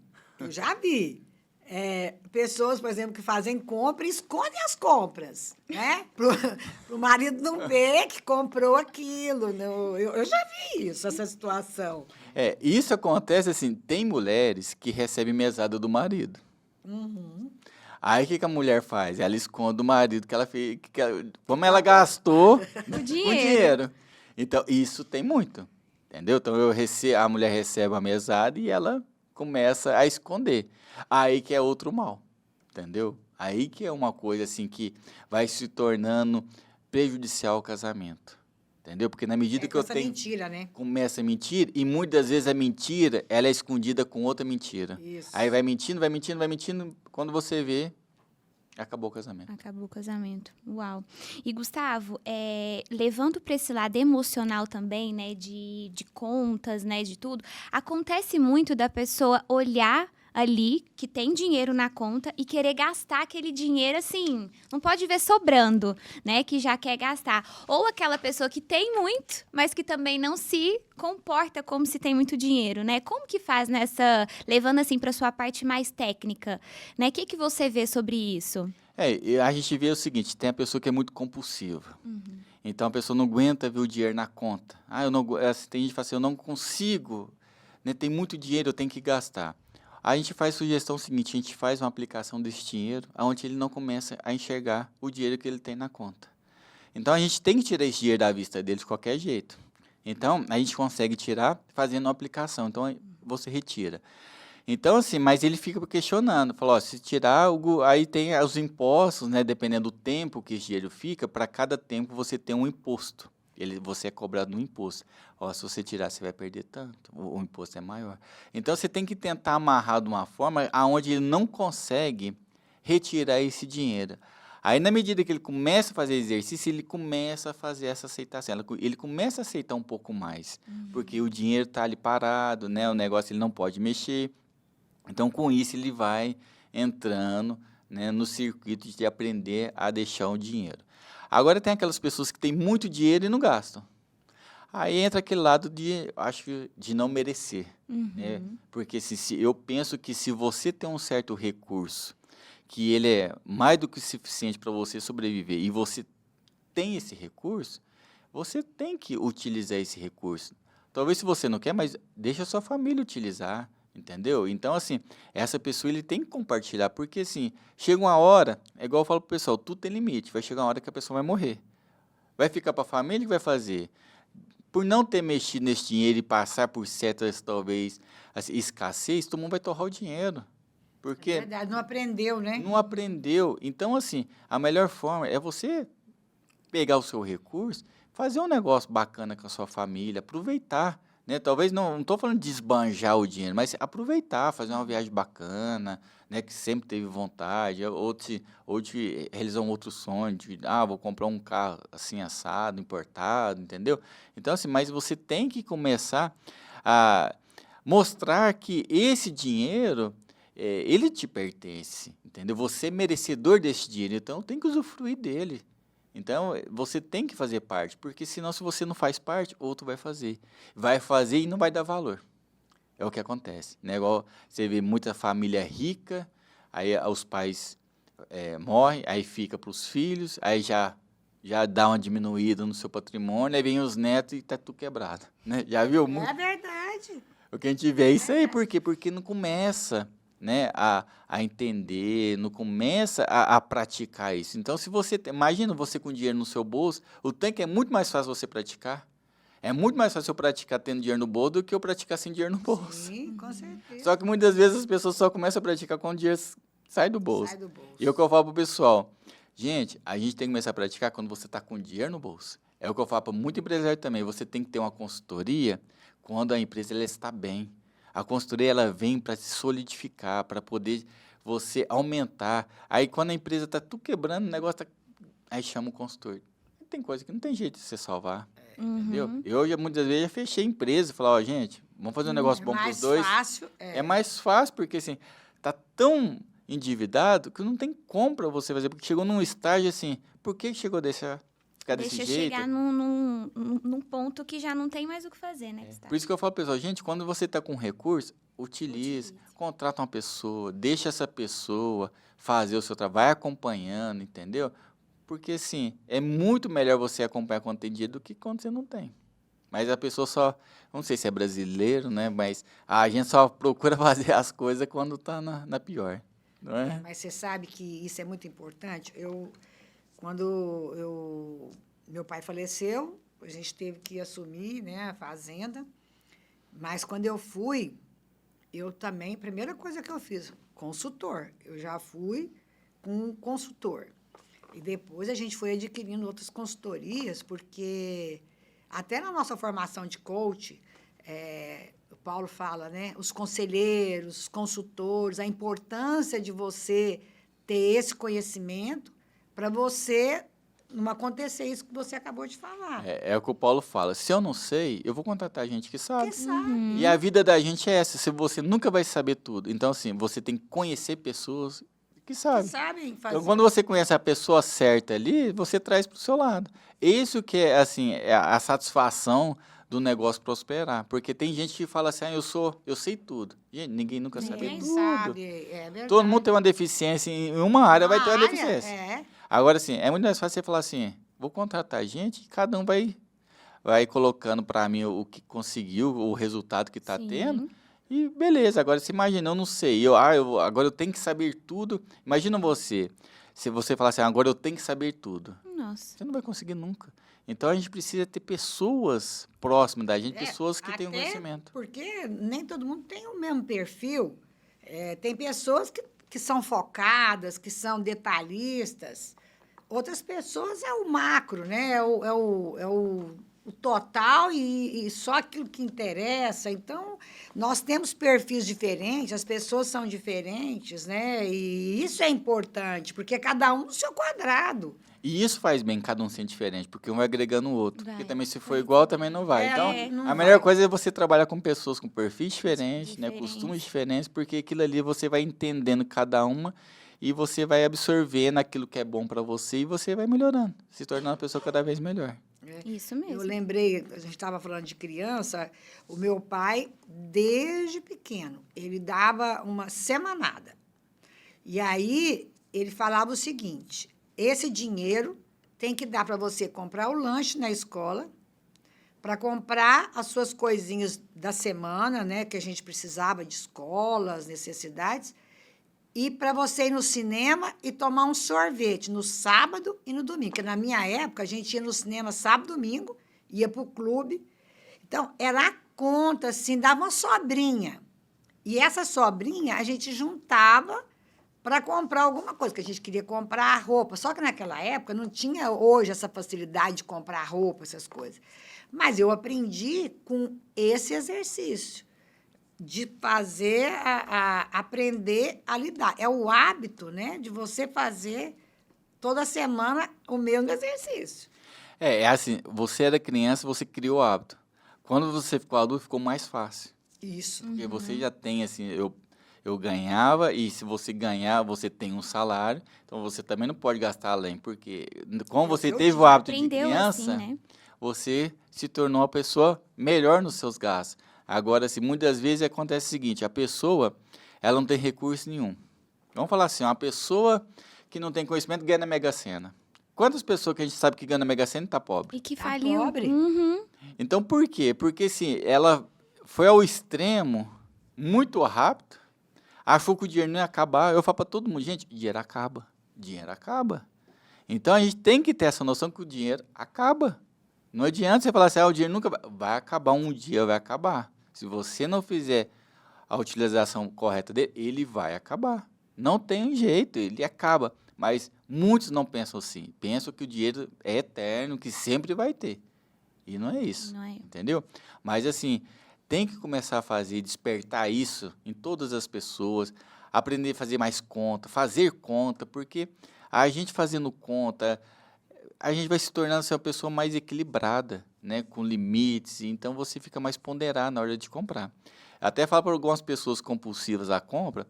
pessoas, por exemplo, que fazem compra e escondem as compras, né? Para o marido não ver que comprou aquilo. Eu já vi isso, essa situação. Isso acontece assim, tem mulheres que recebem mesada do marido. Aí o que a mulher faz? Ela esconde do marido que ela fez, como ela gastou o dinheiro. Então, isso tem muito, entendeu? Então, a mulher recebe a mesada e ela começa a esconder. Aí que é outro mal, entendeu? Aí que é uma coisa assim que vai se tornando prejudicial ao casamento, entendeu? Porque na medida que eu tenho... mentira, né? Começa a mentir e muitas vezes a mentira, ela é escondida com outra mentira. Isso. Aí vai mentindo, vai mentindo, vai mentindo, quando você vê, acabou o casamento. Acabou o casamento. Uau. E, Gustavo, levando para esse lado emocional também, né, de contas, né, de tudo, acontece muito da pessoa olhar ali, que tem dinheiro na conta, e querer gastar aquele dinheiro, assim, não pode ver sobrando, né, que já quer gastar. Ou aquela pessoa que tem muito, mas que também não se comporta como se tem muito dinheiro, né? Como que faz levando assim para sua parte mais técnica, né? O que você vê sobre isso? A gente vê o seguinte, tem a pessoa que é muito compulsiva. Então a pessoa não aguenta ver o dinheiro na conta. Tem gente que fala assim, eu não consigo, né, tem muito dinheiro, eu tenho que gastar. A gente faz sugestão seguinte, a gente faz uma aplicação desse dinheiro, onde ele não começa a enxergar o dinheiro que ele tem na conta. Então, a gente tem que tirar esse dinheiro da vista dele de qualquer jeito. Então, a gente consegue tirar fazendo uma aplicação. Então, você retira. Então, assim, mas ele fica questionando. Falou, se tirar, aí tem os impostos, né? Dependendo do tempo que esse dinheiro fica, para cada tempo você tem um imposto. Você é cobrado um imposto. Se você tirar, você vai perder tanto. O imposto é maior. Então, você tem que tentar amarrar de uma forma onde ele não consegue retirar esse dinheiro. Aí, na medida que ele começa a fazer exercício, ele começa a fazer essa aceitação. Ele começa a aceitar um pouco mais. Porque o dinheiro está ali parado, né? O negócio ele não pode mexer. Então, com isso, ele vai entrando, né, no circuito de aprender a deixar o dinheiro. Agora, tem aquelas pessoas que têm muito dinheiro e não gastam. Aí entra aquele lado de, acho que, de não merecer, né? Porque eu penso que se você tem um certo recurso, que ele é mais do que suficiente para você sobreviver, e você tem esse recurso, você tem que utilizar esse recurso. Talvez se você não quer, mas deixa a sua família utilizar, entendeu? Então, assim, essa pessoa ele tem que compartilhar, porque, assim, chega uma hora, é igual eu falo pro pessoal, tudo tem limite, vai chegar uma hora que a pessoa vai morrer. Vai ficar para a família, o que vai fazer? Por não ter mexido nesse dinheiro e passar por certas, talvez, assim, escassez, todo mundo vai torrar o dinheiro. Porque É verdade, não aprendeu, né? não aprendeu. Então, assim, a melhor forma é você pegar o seu recurso, fazer um negócio bacana com a sua família, aproveitar, né? Talvez não estou falando de esbanjar o dinheiro, mas aproveitar, fazer uma viagem bacana, né? Que sempre teve vontade, ou de realizar um outro sonho, de, vou comprar um carro assim assado, importado, entendeu? Então, assim, mas você tem que começar a mostrar que esse dinheiro, ele te pertence, entendeu? Você é merecedor desse dinheiro, então tem que usufruir dele. Então, você tem que fazer parte, porque senão, se você não faz parte, outro vai fazer. Vai fazer e não vai dar valor. É o que acontece, né? Igual você vê muita família rica, aí os pais morrem, aí fica para os filhos, aí já dá uma diminuída no seu patrimônio, aí vem os netos e tá tudo quebrado, né? Já viu muito? É verdade. O que a gente vê é isso aí, por quê? Porque não começa, né, a entender, não começa a praticar isso. Então, se você imagina você com dinheiro no seu bolso, o tanque é muito mais fácil você praticar. É muito mais fácil eu praticar tendo dinheiro no bolso do que eu praticar sem dinheiro no bolso. Sim, com certeza. Só que muitas vezes as pessoas só começam a praticar quando o dinheiro sai do bolso. Sai do bolso. E é o que eu falo pro pessoal, gente, a gente tem que começar a praticar quando você está com dinheiro no bolso. É o que eu falo para muito empresário também, você tem que ter uma consultoria quando a empresa ela está bem. A consultoria ela vem para se solidificar, para poder você aumentar. Aí quando a empresa está tudo quebrando, o negócio aí chama o consultor. Tem coisa que não tem jeito de você salvar, entendeu? Eu muitas vezes já fechei a empresa, falar, gente, vamos fazer um negócio bom para os dois. Fácil, É mais fácil, porque assim, tá tão endividado que não tem como para você fazer, porque chegou num estágio assim, por que chegou ficar desse Deixa jeito? chegar num ponto que já não tem mais o que fazer, né, Gustavo? Por isso que eu falo, pessoal, gente, quando você está com recurso, utilize, contrata uma pessoa, deixa essa pessoa fazer o seu trabalho, vai acompanhando, entendeu? Porque, assim, é muito melhor você acompanhar quando tem dinheiro do que quando você não tem. Mas a pessoa só, não sei se é brasileiro, né? Mas a gente só procura fazer as coisas quando está na pior, não é? Mas você sabe que isso é muito importante. Meu pai faleceu, a gente teve que assumir, né, a fazenda. Mas quando eu fui, eu também, primeira coisa que eu fiz, consultor. Eu já fui com um consultor. E depois a gente foi adquirindo outras consultorias, porque até na nossa formação de coach, o Paulo fala, né? Os conselheiros, os consultores, a importância de você ter esse conhecimento para você não acontecer isso que você acabou de falar. É o que o Paulo fala. Se eu não sei, eu vou contratar gente que sabe. Quem sabe? E a vida da gente é essa. Se você nunca vai saber tudo. Então, assim, você tem que conhecer pessoas que sabem. Que sabem fazer. Então, quando você conhece a pessoa certa ali, você traz para o seu lado. Isso que é, assim, é a satisfação do negócio prosperar. Porque tem gente que fala assim, eu sei tudo. Gente, ninguém nunca sabe Ninguém tudo. sabe, é verdade. Todo mundo tem uma deficiência em uma área, vai ter uma área, deficiência. Agora, assim, é muito mais fácil você falar assim, vou contratar gente, e cada um vai colocando para mim o que conseguiu, o resultado que está tendo. E beleza, agora você imagina, eu não sei, agora eu tenho que saber tudo. Imagina se você falar assim, agora eu tenho que saber tudo. Nossa. Você não vai conseguir nunca. Então a gente precisa ter pessoas próximas da gente, pessoas que tenham conhecimento. Porque nem todo mundo tem o mesmo perfil. Tem pessoas que são focadas, que são detalhistas. Outras pessoas é o macro, né? É o total e só aquilo que interessa. Então, nós temos perfis diferentes, as pessoas são diferentes, né? E isso é importante, porque cada um no seu quadrado. E isso faz bem cada um ser diferente, porque um vai agregando o outro. Vai. Porque também se for igual, também não vai. Então, não a melhor vai. coisa é você trabalhar com pessoas com perfis diferentes, né? Costumes diferentes, porque aquilo ali você vai entendendo cada uma e você vai absorvendo aquilo que é bom para você e você vai melhorando, se tornando uma pessoa cada vez melhor. Isso Eu mesmo. lembrei, a gente estava falando de criança, o meu pai, desde pequeno, ele dava uma semanada. E aí ele falava o seguinte: esse dinheiro tem que dar para você comprar o lanche na escola, para comprar as suas coisinhas da semana, né, que a gente precisava de escola, as necessidades, e para você ir no cinema e tomar um sorvete no sábado e no domingo. Porque na minha época a gente ia no cinema sábado e domingo, ia para o clube. Então, era a conta, assim, dava uma sobrinha. E essa sobrinha a gente juntava para comprar alguma coisa, que a gente queria comprar roupa. Só que naquela época não tinha hoje essa facilidade de comprar roupa, essas coisas. Mas eu aprendi com esse exercício de fazer, aprender a lidar. É o hábito, né, de você fazer toda semana o mesmo exercício. É assim, você era criança, você criou o hábito. Quando você ficou adulto, ficou mais fácil. Isso. Porque você já tem, assim, eu ganhava, e se você ganhar, você tem um salário, então você também não pode gastar além, porque como você Eu teve o tive. hábito de Aprendeu assim, criança, né? você se tornou uma pessoa melhor nos seus gastos. Agora, assim, muitas vezes acontece o seguinte, a pessoa, ela não tem recurso nenhum. Vamos falar assim, uma pessoa que não tem conhecimento ganha na Mega Sena. Quantas pessoas que a gente sabe que ganha na Mega Sena e está pobre? E que Tá faliu. pobre? Uhum. Então, por quê? Porque, assim, ela foi ao extremo muito rápido, achou que o dinheiro não ia acabar. Eu falo para todo mundo, gente, dinheiro acaba. Dinheiro acaba. Então, a gente tem que ter essa noção que o dinheiro acaba. Não adianta você falar assim, o dinheiro nunca vai acabar, um dia vai acabar. Se você não fizer a utilização correta dele, ele vai acabar. Não tem jeito, ele acaba. Mas muitos não pensam assim. Pensam que o dinheiro é eterno, que sempre vai ter. E não é isso, Não é? entendeu? Mas, assim, tem que começar a fazer, despertar isso em todas as pessoas, aprender a fazer mais conta, fazer conta, porque a gente fazendo conta, a gente vai se tornando assim, uma pessoa mais equilibrada, né, com limites, então você fica mais ponderado na hora de comprar. Até falo para algumas pessoas compulsivas à compra,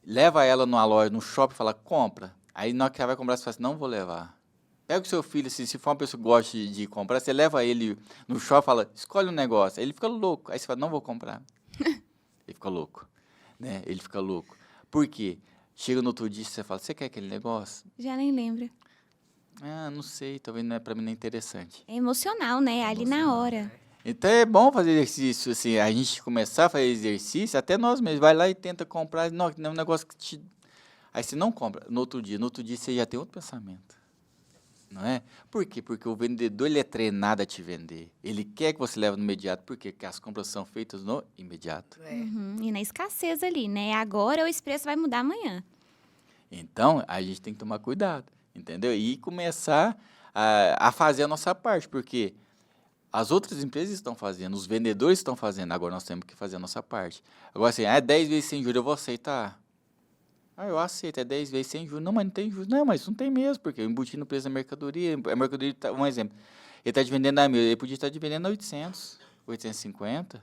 leva ela numa loja, no shopping e fala, compra. Aí na hora que ela vai comprar, você fala assim, não vou levar. Pega o seu filho, assim, se for uma pessoa que gosta de comprar, você leva ele no shopping e fala, escolhe um negócio. Aí ele fica louco. Aí você fala, não vou comprar. Ele fica louco, né? Ele fica louco. Por quê? Chega no outro dia, você fala, você quer aquele negócio? Já nem lembro. Ah, não sei, talvez não é para mim não é interessante. É emocional, né? Ali na Emocional. hora. Então é bom fazer exercício, assim, a gente começar a fazer exercício, até nós mesmos, vai lá e tenta comprar, não é um negócio que te... Aí você não compra, no outro dia você já tem outro pensamento, não é? Por quê? Porque o vendedor, ele é treinado a te vender, ele quer que você leve no imediato, por quê? Porque as compras são feitas no imediato. Uhum. E na escassez ali, né? Agora o preço vai mudar amanhã. Então, a gente tem que tomar cuidado, entendeu? E começar a fazer a nossa parte, porque as outras empresas estão fazendo, os vendedores estão fazendo, agora nós temos que fazer a nossa parte. Agora, assim, 10 vezes sem juros, eu vou aceitar. Eu aceito, é 10 vezes sem juros. Não, mas não tem juros. Não, mas não tem mesmo, porque eu embuti no preço da mercadoria. A mercadoria, um exemplo, ele está te vendendo a 1.000, ele podia estar te vendendo a 800, 850.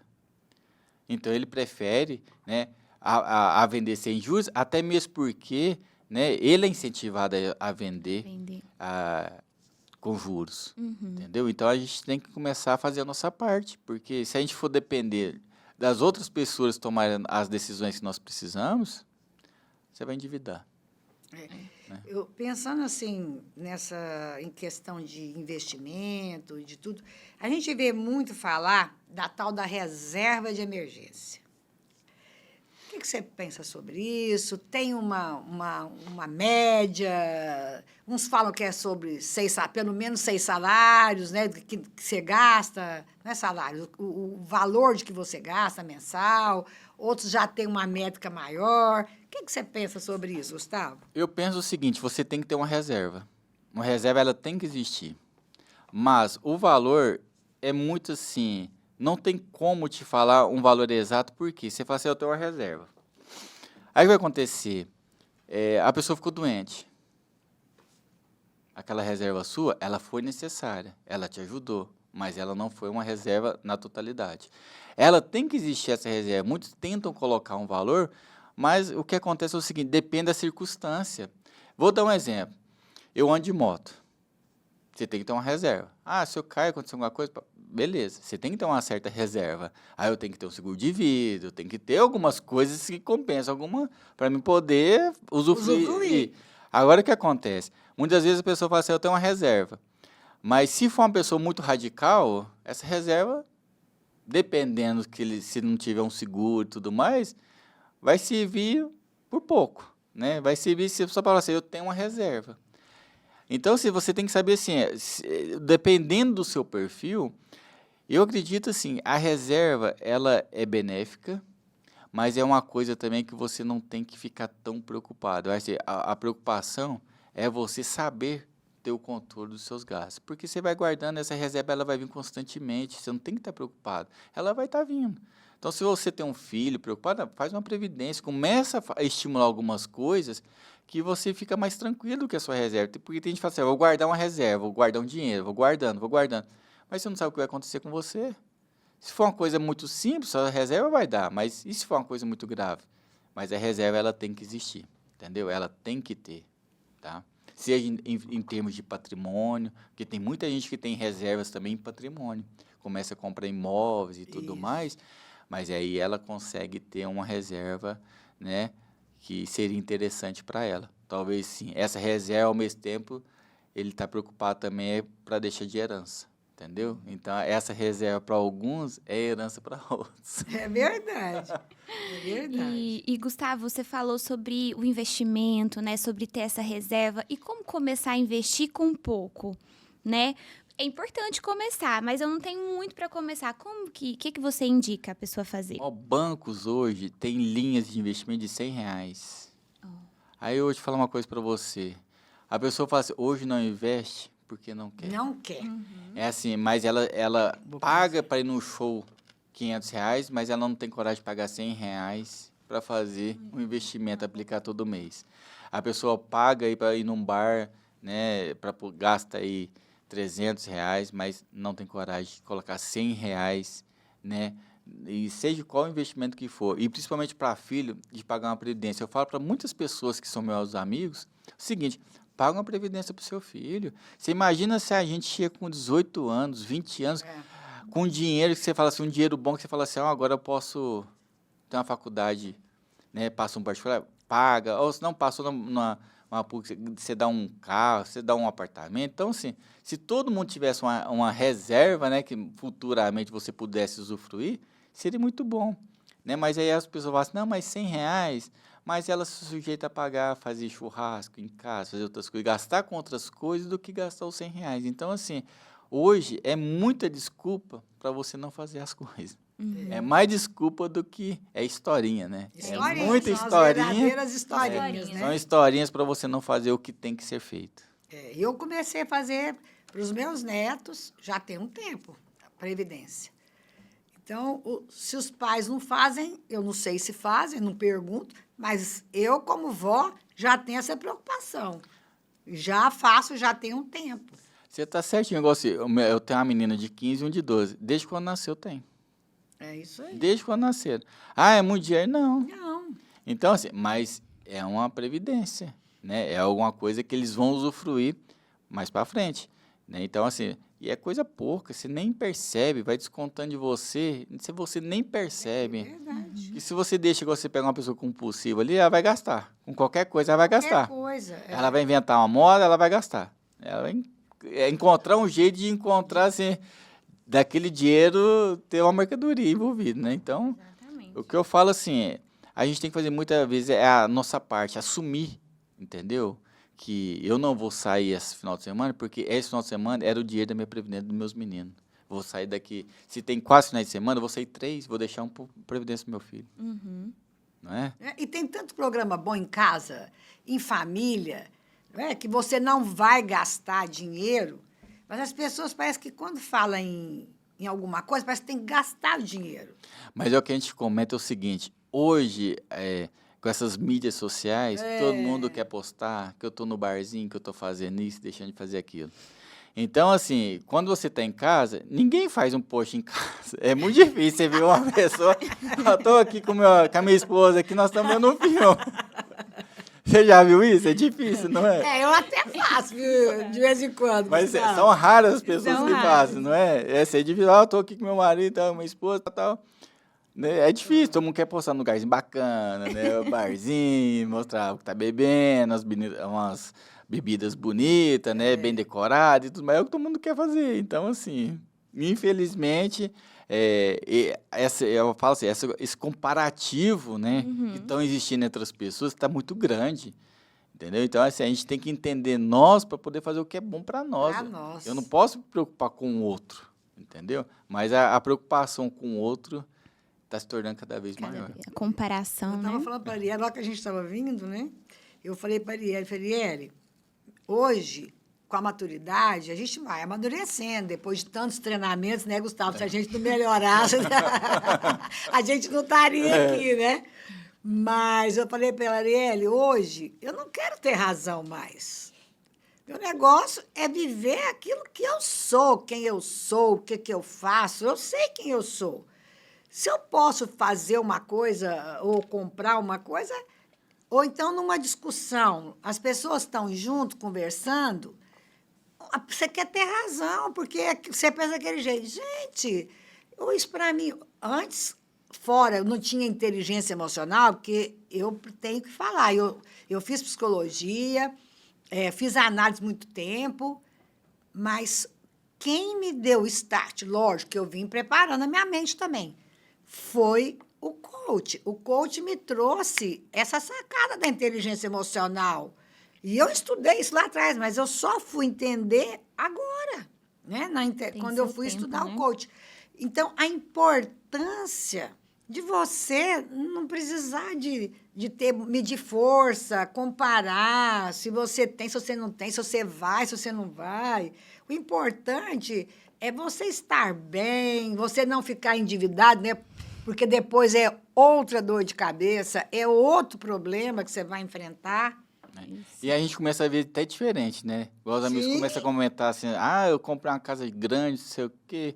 Então, ele prefere, né, a vender sem juros, até mesmo porque, né, ele é incentivado a vender Vender. com juros, Uhum. entendeu? Então, a gente tem que começar a fazer a nossa parte, porque se a gente for depender das outras pessoas tomarem as decisões que nós precisamos, você vai endividar. Eu, pensando assim, em questão de investimento e de tudo, a gente vê muito falar da tal da reserva de emergência. O que você pensa sobre isso? Tem uma média? Uns falam que é sobre pelo menos 6 salários, né, que você gasta, não é salário, o valor de que você gasta mensal. Outros já têm uma métrica maior. O que você pensa sobre isso, Gustavo? Eu penso o seguinte, você tem que ter uma reserva. Uma reserva, ela tem que existir. Mas o valor é muito assim, não tem como te falar um valor exato, porque você fala assim, eu tenho uma reserva. Aí o que vai acontecer? A pessoa ficou doente. Aquela reserva sua, ela foi necessária, ela te ajudou, mas ela não foi uma reserva na totalidade. Ela tem que existir essa reserva. Muitos tentam colocar um valor, mas o que acontece é o seguinte, depende da circunstância. Vou dar um exemplo. Eu ando de moto. você tem que ter uma reserva. Ah, se eu cair, acontecer alguma coisa, beleza, você tem que ter uma certa reserva. Aí eu tenho que ter um seguro de vida, eu tenho que ter algumas coisas que compensam alguma para mim poder usufruir. Agora, o que acontece? Muitas vezes a pessoa fala assim, eu tenho uma reserva. Mas se for uma pessoa muito radical, essa reserva, dependendo se não tiver um seguro e tudo mais, vai servir por pouco, né? Vai servir se a pessoa falar assim, eu tenho uma reserva. Então, se você tem que saber assim, dependendo do seu perfil, eu acredito assim, a reserva, ela é benéfica, mas é uma coisa também que você não tem que ficar tão preocupado. Eu acho que a preocupação é você saber ter o controle dos seus gastos. Porque você vai guardando, essa reserva ela vai vir constantemente, você não tem que estar preocupado. Ela vai estar vindo. Então, se você tem um filho preocupado, faz uma previdência, começa a estimular algumas coisas que você fica mais tranquilo que a sua reserva. Porque tem gente que fala assim, vou guardar uma reserva, vou guardar um dinheiro, vou guardando. Mas você não sabe o que vai acontecer com você. Se for uma coisa muito simples, a reserva vai dar, mas e se for uma coisa muito grave? Mas a reserva, ela tem que existir, entendeu? Ela tem que ter, tá? Seja em termos de patrimônio, porque tem muita gente que tem reservas também em patrimônio, começa a comprar imóveis e tudo mais, mas aí ela consegue ter uma reserva, né, que seria interessante para ela. Talvez sim, essa reserva, ao mesmo tempo, ele está preocupado também para deixar de herança. Entendeu? Então, essa reserva para alguns é herança para outros. É verdade. É verdade. E, Gustavo, você falou sobre o investimento, né? Sobre ter essa reserva e como começar a investir com pouco, né? É importante começar, mas eu não tenho muito para começar. Como que você indica a pessoa fazer? Bancos hoje têm linhas de investimento de R$100. Aí eu vou te falar uma coisa para você. A pessoa fala assim, hoje não investe porque não quer. Não quer. É assim, mas ela paga para ir no show R$500, mas ela não tem coragem de pagar R$100 para fazer um investimento, aplicar todo mês. A pessoa paga aí para ir num bar, né, gasta aí R$300, mas não tem coragem de colocar R$100, né, e seja qual investimento que for, e principalmente para filho, de pagar uma previdência. Eu falo para muitas pessoas que são meus amigos, o seguinte, paga uma previdência para o seu filho. Você imagina se a gente chega com 18 anos, 20 anos, com dinheiro que você fala assim, um dinheiro bom que você fala assim, agora eu posso ter uma faculdade, né, passa um particular, paga, ou se não passou numa PUC, você dá um carro, você dá um apartamento. Então, assim, se todo mundo tivesse uma reserva, né, que futuramente você pudesse usufruir, seria muito bom. Né? Mas aí as pessoas falam assim, não, mas R$100, mas ela se sujeita a pagar, fazer churrasco em casa, fazer outras coisas, gastar com outras coisas do que gastar os R$100. Então, assim, hoje é muita desculpa para você não fazer as coisas. É mais desculpa do que historinha, né? Historinhas, é muita são historinha. as verdadeiras historinhas, né? São historinhas para você não fazer o que tem que ser feito. Eu comecei a fazer para os meus netos, já tem um tempo, a previdência. Então, se os pais não fazem, eu não sei se fazem, não pergunto, mas eu, como vó, já tenho essa preocupação. Já faço, já tem um tempo. Você está certinho, igual assim, eu tenho uma menina de 15 e um de 12. Desde quando nasceu, tem. É isso aí. Desde quando nasceram. Ah, é muito dinheiro? Não. Não. Então, assim, mas é uma previdência, né? É alguma coisa que eles vão usufruir mais para frente, né? Então, assim, e é coisa pouca, você nem percebe, vai descontando de você, você nem percebe. É verdade. E se você deixa você pegar uma pessoa compulsiva ali, ela vai gastar. Com qualquer coisa, ela vai gastar. Qualquer coisa. Ela vai inventar uma moda, ela vai gastar. Ela vai encontrar um jeito de encontrar, assim, daquele dinheiro ter uma mercadoria envolvida, né? Então, Exatamente. o que eu falo assim, a gente tem que fazer muitas vezes a nossa parte, assumir, entendeu? Que eu não vou sair esse final de semana, porque esse final de semana era o dinheiro da minha previdência dos meus meninos. Vou sair daqui, se tem 4 finais de semana, eu vou sair 3, vou deixar um para previdência do meu filho. Não é? E tem tanto programa bom em casa, em família, não é? Que você não vai gastar dinheiro, mas as pessoas parecem que quando falam em alguma coisa, parece que tem que gastar o dinheiro. Mas é o que a gente comenta é o seguinte, hoje, com essas mídias sociais, todo mundo quer postar que eu estou no barzinho, que eu estou fazendo isso, deixando de fazer aquilo. Então, assim, quando você está em casa, ninguém faz um post em casa. É muito difícil você ver uma pessoa... Eu estou aqui com a minha esposa, aqui nós estamos vendo um filme. Você já viu isso? É difícil, não é? É, eu até faço, viu? De vez em quando. Mas Gustavo. são raras as pessoas São que raras. fazem, não é? É difícil. Eu tô aqui com meu marido, tal, minha esposa e tal. Né? É difícil, todo mundo quer postar num lugarzinho bacana, né? O barzinho, mostrar o que tá bebendo, umas bebidas bonitas, né? Bem decoradas e tudo mais. É o que todo mundo quer fazer. Então, assim, infelizmente, eu falo assim, esse comparativo, né? Que estão existindo entre as pessoas está muito grande. Entendeu? Então, assim, a gente tem que entender nós para poder fazer o que é bom para nós. Pra nós. Eu não posso me preocupar com o outro, entendeu? Mas a preocupação com o outro está se tornando cada vez maior. A comparação, Eu estava né? falando para a Arielle, logo que a gente estava vindo, né? Eu falei para a Arielle, hoje, com a maturidade, a gente vai amadurecendo, depois de tantos treinamentos, né, Gustavo? Se a gente não melhorasse, a gente não estaria aqui, né? Mas eu falei para a Arielle, hoje, eu não quero ter razão mais. Meu negócio é viver aquilo que eu sou, quem eu sou, o que eu faço. Eu sei quem eu sou. Se eu posso fazer uma coisa ou comprar uma coisa, ou então numa discussão, as pessoas estão junto, conversando, você quer ter razão, porque você pensa daquele jeito. Gente, isso para mim, antes, fora, eu não tinha inteligência emocional, porque eu tenho que falar. Eu fiz psicologia, fiz análise muito tempo, mas quem me deu o start, lógico que eu vim preparando a minha mente também, foi o coach. O coach me trouxe essa sacada da inteligência emocional. E eu estudei isso lá atrás, mas eu só fui entender agora, né? Quando eu fui estudar o coach. Então, a importância de você não precisar de medir força, comparar se você tem, se você não tem, se você vai, se você não vai. O importante é você estar bem, você não ficar endividado, né? Porque depois é outra dor de cabeça, é outro problema que você vai enfrentar. E a gente começa a ver até diferente, né? Igual os amigos Sim. começam a comentar assim, eu comprei uma casa grande, não sei o quê.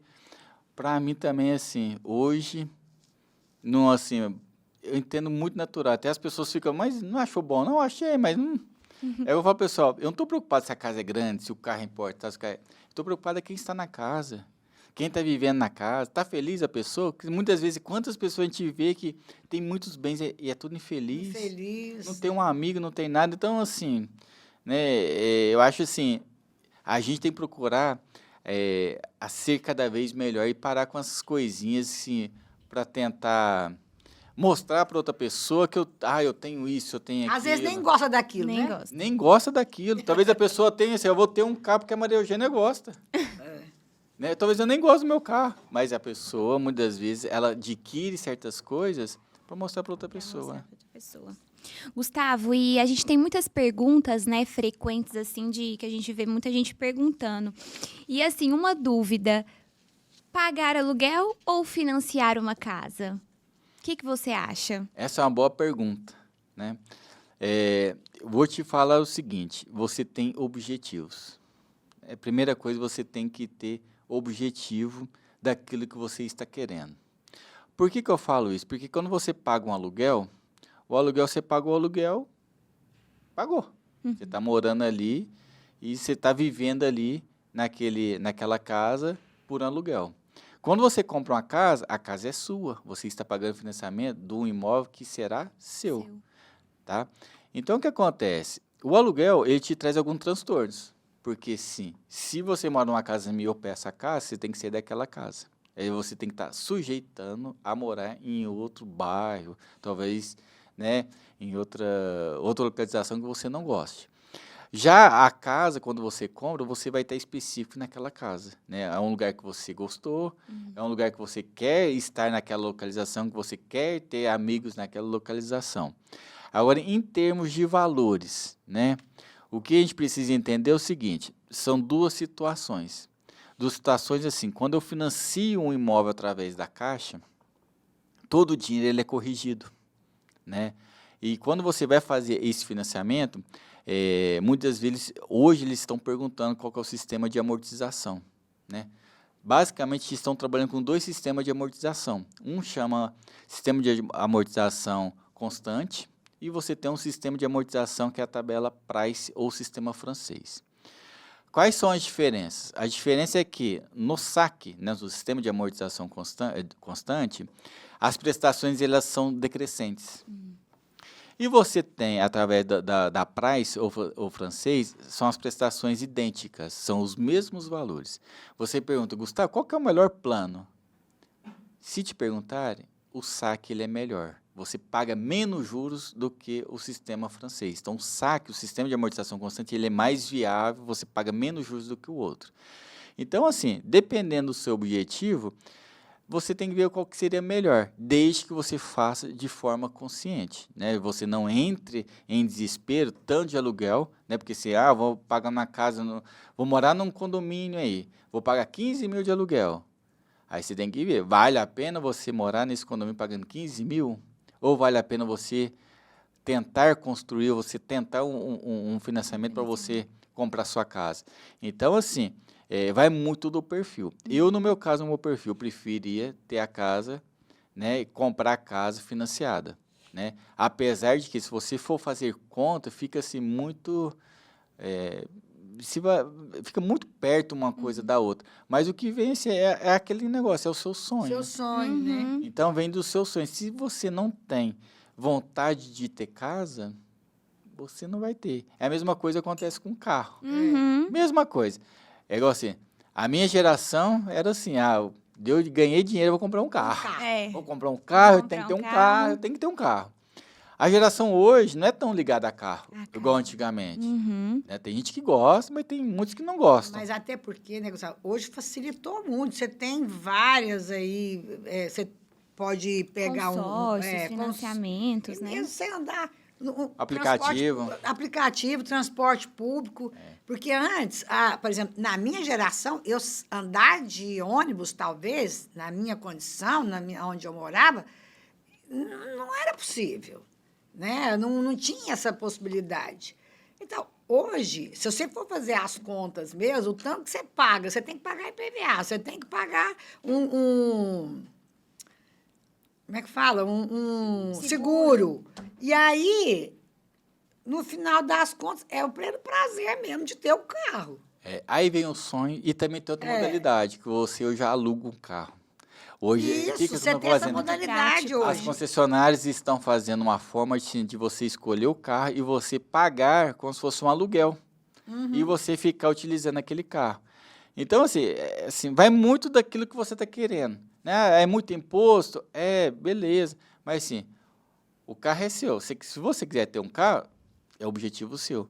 Pra mim também, assim, hoje, não, assim, eu entendo muito natural. Até as pessoas ficam, mas não achou bom? Não, achei, mas não... Aí eu falo, pessoal, eu não estou preocupado se a casa é grande, se o carro é importante, estou preocupado é quem está na casa. Quem está vivendo na casa, está feliz a pessoa? Porque muitas vezes, quantas pessoas a gente vê que tem muitos bens e é tudo infeliz. Infeliz. Não tem um amigo, não tem nada. Então, assim, né, eu acho assim, a gente tem que procurar a ser cada vez melhor e parar com essas coisinhas, assim, para tentar mostrar para outra pessoa que eu tenho isso, eu tenho aquilo. Às vezes nem gosta daquilo, Nem né? gosto. Nem gosta daquilo. Talvez a pessoa tenha assim, eu vou ter um carro porque a Maria Eugênia gosta. Né? Talvez eu nem goste do meu carro, mas a pessoa, muitas vezes, ela adquire certas coisas para mostrar para outra pessoa. Gustavo, e a gente tem muitas perguntas, né, frequentes, assim, que a gente vê muita gente perguntando. E, assim, uma dúvida, pagar aluguel ou financiar uma casa? O que você acha? Essa é uma boa pergunta, né? Vou te falar o seguinte, você tem objetivos. A primeira coisa, você tem que ter objetivo daquilo que você está querendo. Por que eu falo isso? Porque quando você paga um aluguel, você paga o aluguel, pagou. Você está morando ali e você está vivendo ali naquela casa por aluguel. Quando você compra uma casa, a casa é sua. Você está pagando financiamento de um imóvel que será seu. Tá? Então, o que acontece? O aluguel, ele te traz alguns transtornos. Porque, sim, se você mora numa casa míope essa casa, você tem que sair daquela casa. Aí você tem que estar sujeitando a morar em outro bairro, talvez, né, em outra localização que você não goste. Já a casa, quando você compra, você vai estar específico naquela casa, né? É um lugar que você gostou, é um lugar que você quer estar naquela localização, que você quer ter amigos naquela localização. Agora, em termos de valores, né? O que a gente precisa entender é o seguinte, são duas situações. Duas situações assim, quando eu financio um imóvel através da Caixa, todo o dinheiro ele é corrigido, né? E quando você vai fazer esse financiamento, muitas vezes, hoje eles estão perguntando qual que é o sistema de amortização, né? Basicamente, estão trabalhando com dois sistemas de amortização. Um chama sistema de amortização constante e você tem um sistema de amortização que é a tabela Price ou sistema francês. Quais são as diferenças? A diferença é que no SAC, né, no sistema de amortização constante, as prestações elas são decrescentes. E você tem, através da Price ou francês, são as prestações idênticas, são os mesmos valores. Você pergunta, Gustavo, qual que é o melhor plano? Se te perguntarem, o SAC ele é melhor. Você paga menos juros do que o sistema francês. Então, o SAC, o sistema de amortização constante, ele é mais viável, você paga menos juros do que o outro. Então, assim, dependendo do seu objetivo, você tem que ver qual que seria melhor, desde que você faça de forma consciente, né? Você não entre em desespero, tanto de aluguel, né? Porque se, vou pagar uma casa, vou morar num condomínio aí, vou pagar 15 mil de aluguel. Aí você tem que ver, vale a pena você morar nesse condomínio pagando 15 mil? Ou vale a pena você tentar construir, você tentar um financiamento para você comprar sua casa? Então, assim, vai muito do perfil. Eu, no meu caso, no meu perfil, preferia ter a casa, né, e comprar a casa financiada, né? Apesar de que, se você for fazer conta, fica assim muito... fica muito perto uma coisa da outra. Mas o que vence é aquele negócio, é o seu sonho. Seu sonho, né? Então, vem do seu sonho. Se você não tem vontade de ter casa, você não vai ter. É a mesma coisa que acontece com carro. Mesma coisa. É igual assim, a minha geração era assim, ganhei dinheiro, vou comprar um carro. Vou comprar um carro, tem que ter um carro, tem que ter um carro. A geração hoje não é tão ligada a carro, igual antigamente. Né? Tem gente que gosta, mas tem muitos que não gostam. Mas até porque, né, Gustavo, hoje facilitou muito. Você tem várias aí, você pode pegar consórcios, financiamentos, né? Mesmo sem andar. Aplicativo. Transporte público. Porque antes, por exemplo, na minha geração, andar de ônibus, talvez, na minha condição, onde eu morava, não era possível. Né? Não tinha essa possibilidade. Então, hoje, se você for fazer as contas mesmo, o tanto que você paga, você tem que pagar IPVA, você tem que pagar como é que fala? Um seguro. E aí, no final das contas, é o pleno prazer mesmo de ter o carro. Aí vem o sonho e também tem outra modalidade, que você já aluga um carro. Hoje, isso, você tem essa modalidade hoje. As concessionárias estão fazendo uma forma de você escolher o carro e você pagar como se fosse um aluguel. E você ficar utilizando aquele carro. Então, assim, vai muito daquilo que você está querendo. Né? É muito imposto? Beleza. Mas, assim, o carro é seu. Se você quiser ter um carro, é objetivo seu.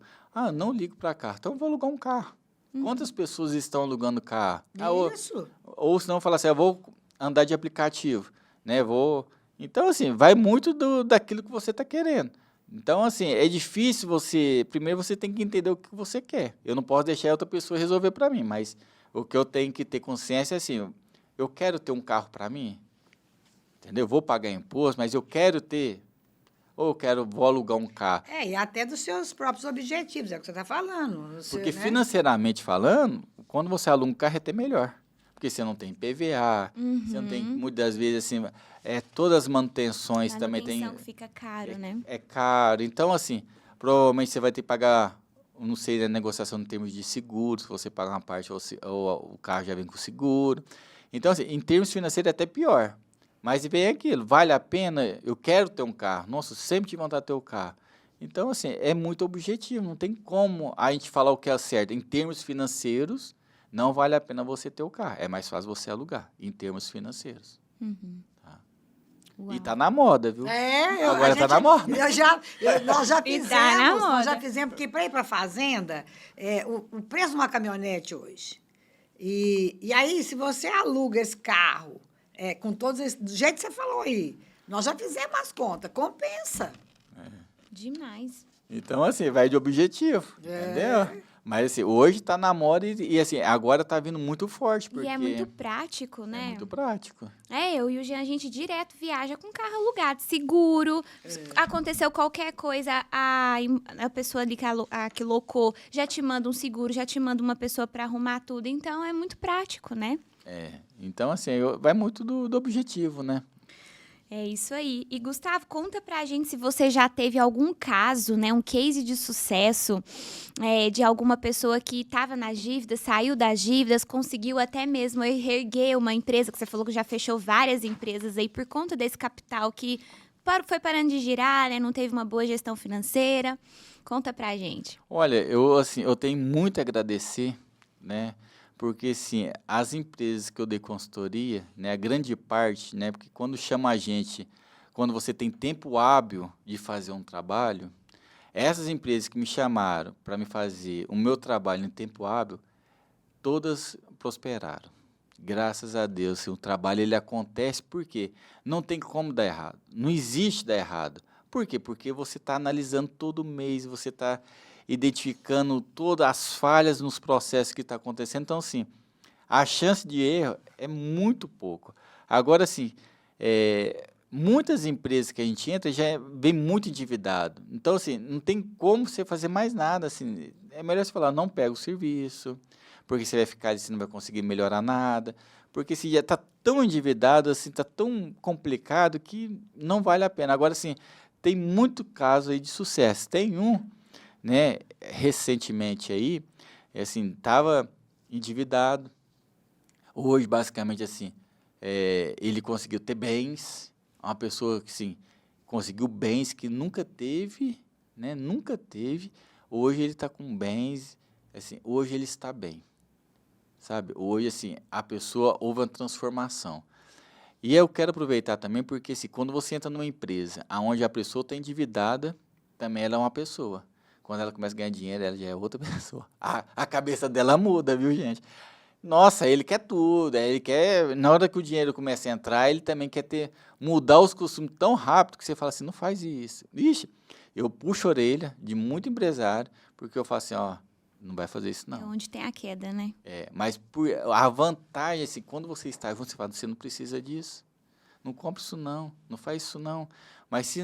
Não ligo para carro. Então, eu vou alugar um carro. Quantas pessoas estão alugando carro? Isso. Ou senão, falar assim, eu vou andar de aplicativo, né? Então, assim, vai muito daquilo que você está querendo. Então, assim, é difícil primeiro você tem que entender o que você quer. Eu não posso deixar outra pessoa resolver para mim, mas o que eu tenho que ter consciência é assim, eu quero ter um carro para mim, entendeu? Eu vou pagar imposto, mas eu quero ter, ou vou alugar um carro. E até dos seus próprios objetivos, é o que você está falando. Porque financeiramente falando, quando você aluga um carro é até melhor. Porque você não tem PVA, você não tem, muitas vezes, assim, todas as manutenções também tem... Manutenção que fica caro, né? É caro. Então, assim, provavelmente você vai ter que pagar, não sei, a negociação em termos de seguro, se você pagar uma parte ou o carro já vem com seguro. Então, assim, em termos financeiros é até pior. Mas vem aquilo, vale a pena, eu quero ter um carro. Nossa, eu sempre tive vontade de ter um carro. Então, assim, é muito objetivo, não tem como a gente falar o que é certo. Em termos financeiros, não vale a pena você ter o carro. É mais fácil você alugar, em termos financeiros. Tá? E tá na moda, viu? Agora tá na moda. Nós já fizemos, nós já fizemos, porque para ir para a fazenda, o preço de uma caminhonete hoje. E aí, se você aluga esse carro, com todos esses, do jeito que você falou aí, nós já fizemos as contas, compensa. Demais. Então, assim, vai de objetivo, entendeu? Mas, assim, hoje tá na moda e assim, agora tá vindo muito forte. Porque e é muito prático, né? É muito prático. Eu e o Jean, a gente direto viaja com carro alugado, seguro. Aconteceu qualquer coisa, a pessoa ali que locou já te manda um seguro, já te manda uma pessoa para arrumar tudo. Então, é muito prático, né? Então, assim, vai muito do objetivo, né? É isso aí. E, Gustavo, conta pra gente se você já teve algum caso, né, um case de sucesso de alguma pessoa que estava nas dívidas, saiu das dívidas, conseguiu até mesmo reerguer uma empresa, que você falou que já fechou várias empresas aí por conta desse capital que foi parando de girar, né, não teve uma boa gestão financeira. Conta pra gente. Olha, eu tenho muito a agradecer, né? Porque, assim, as empresas que eu dei consultoria, né, a grande parte, né, porque quando chama a gente, quando você tem tempo hábil de fazer um trabalho, essas empresas que me chamaram para me fazer o meu trabalho em tempo hábil, todas prosperaram. Graças a Deus, assim, o trabalho ele acontece porque não tem como dar errado. Não existe dar errado. Por quê? Porque você está analisando todo mês, você está identificando todas as falhas nos processos que está acontecendo. Então, assim, a chance de erro é muito pouco. Agora, assim, muitas empresas que a gente entra já vem muito endividado. Então, assim, não tem como você fazer mais nada. Assim, é melhor você falar, não pega o serviço, porque você vai ficar, você não vai conseguir melhorar nada. Porque se já está tão endividado, assim, está tão complicado que não vale a pena. Agora, assim, tem muito caso aí de sucesso. Tem um, né, recentemente aí, assim, estava endividado. Hoje, basicamente, assim, ele conseguiu ter bens, uma pessoa que, sim, conseguiu bens que nunca teve, né, nunca teve. Hoje ele está com bens, assim, hoje ele está bem, sabe? Hoje, assim, a pessoa houve uma transformação. E eu quero aproveitar também porque, assim, quando você entra numa empresa onde a pessoa está endividada, também ela é uma pessoa. Quando ela começa a ganhar dinheiro, ela já é outra pessoa. A cabeça dela muda, viu, gente? Nossa, ele quer tudo, ele quer, na hora que o dinheiro começa a entrar, ele também quer mudar os costumes tão rápido que você fala assim, não faz isso. Ixi, eu puxo a orelha de muito empresário, porque eu falo assim, ó, não vai fazer isso não. É onde tem a queda, né? Mas a vantagem, assim, quando você está, você fala, você não precisa disso, não compra isso não, não faz isso não. Mas se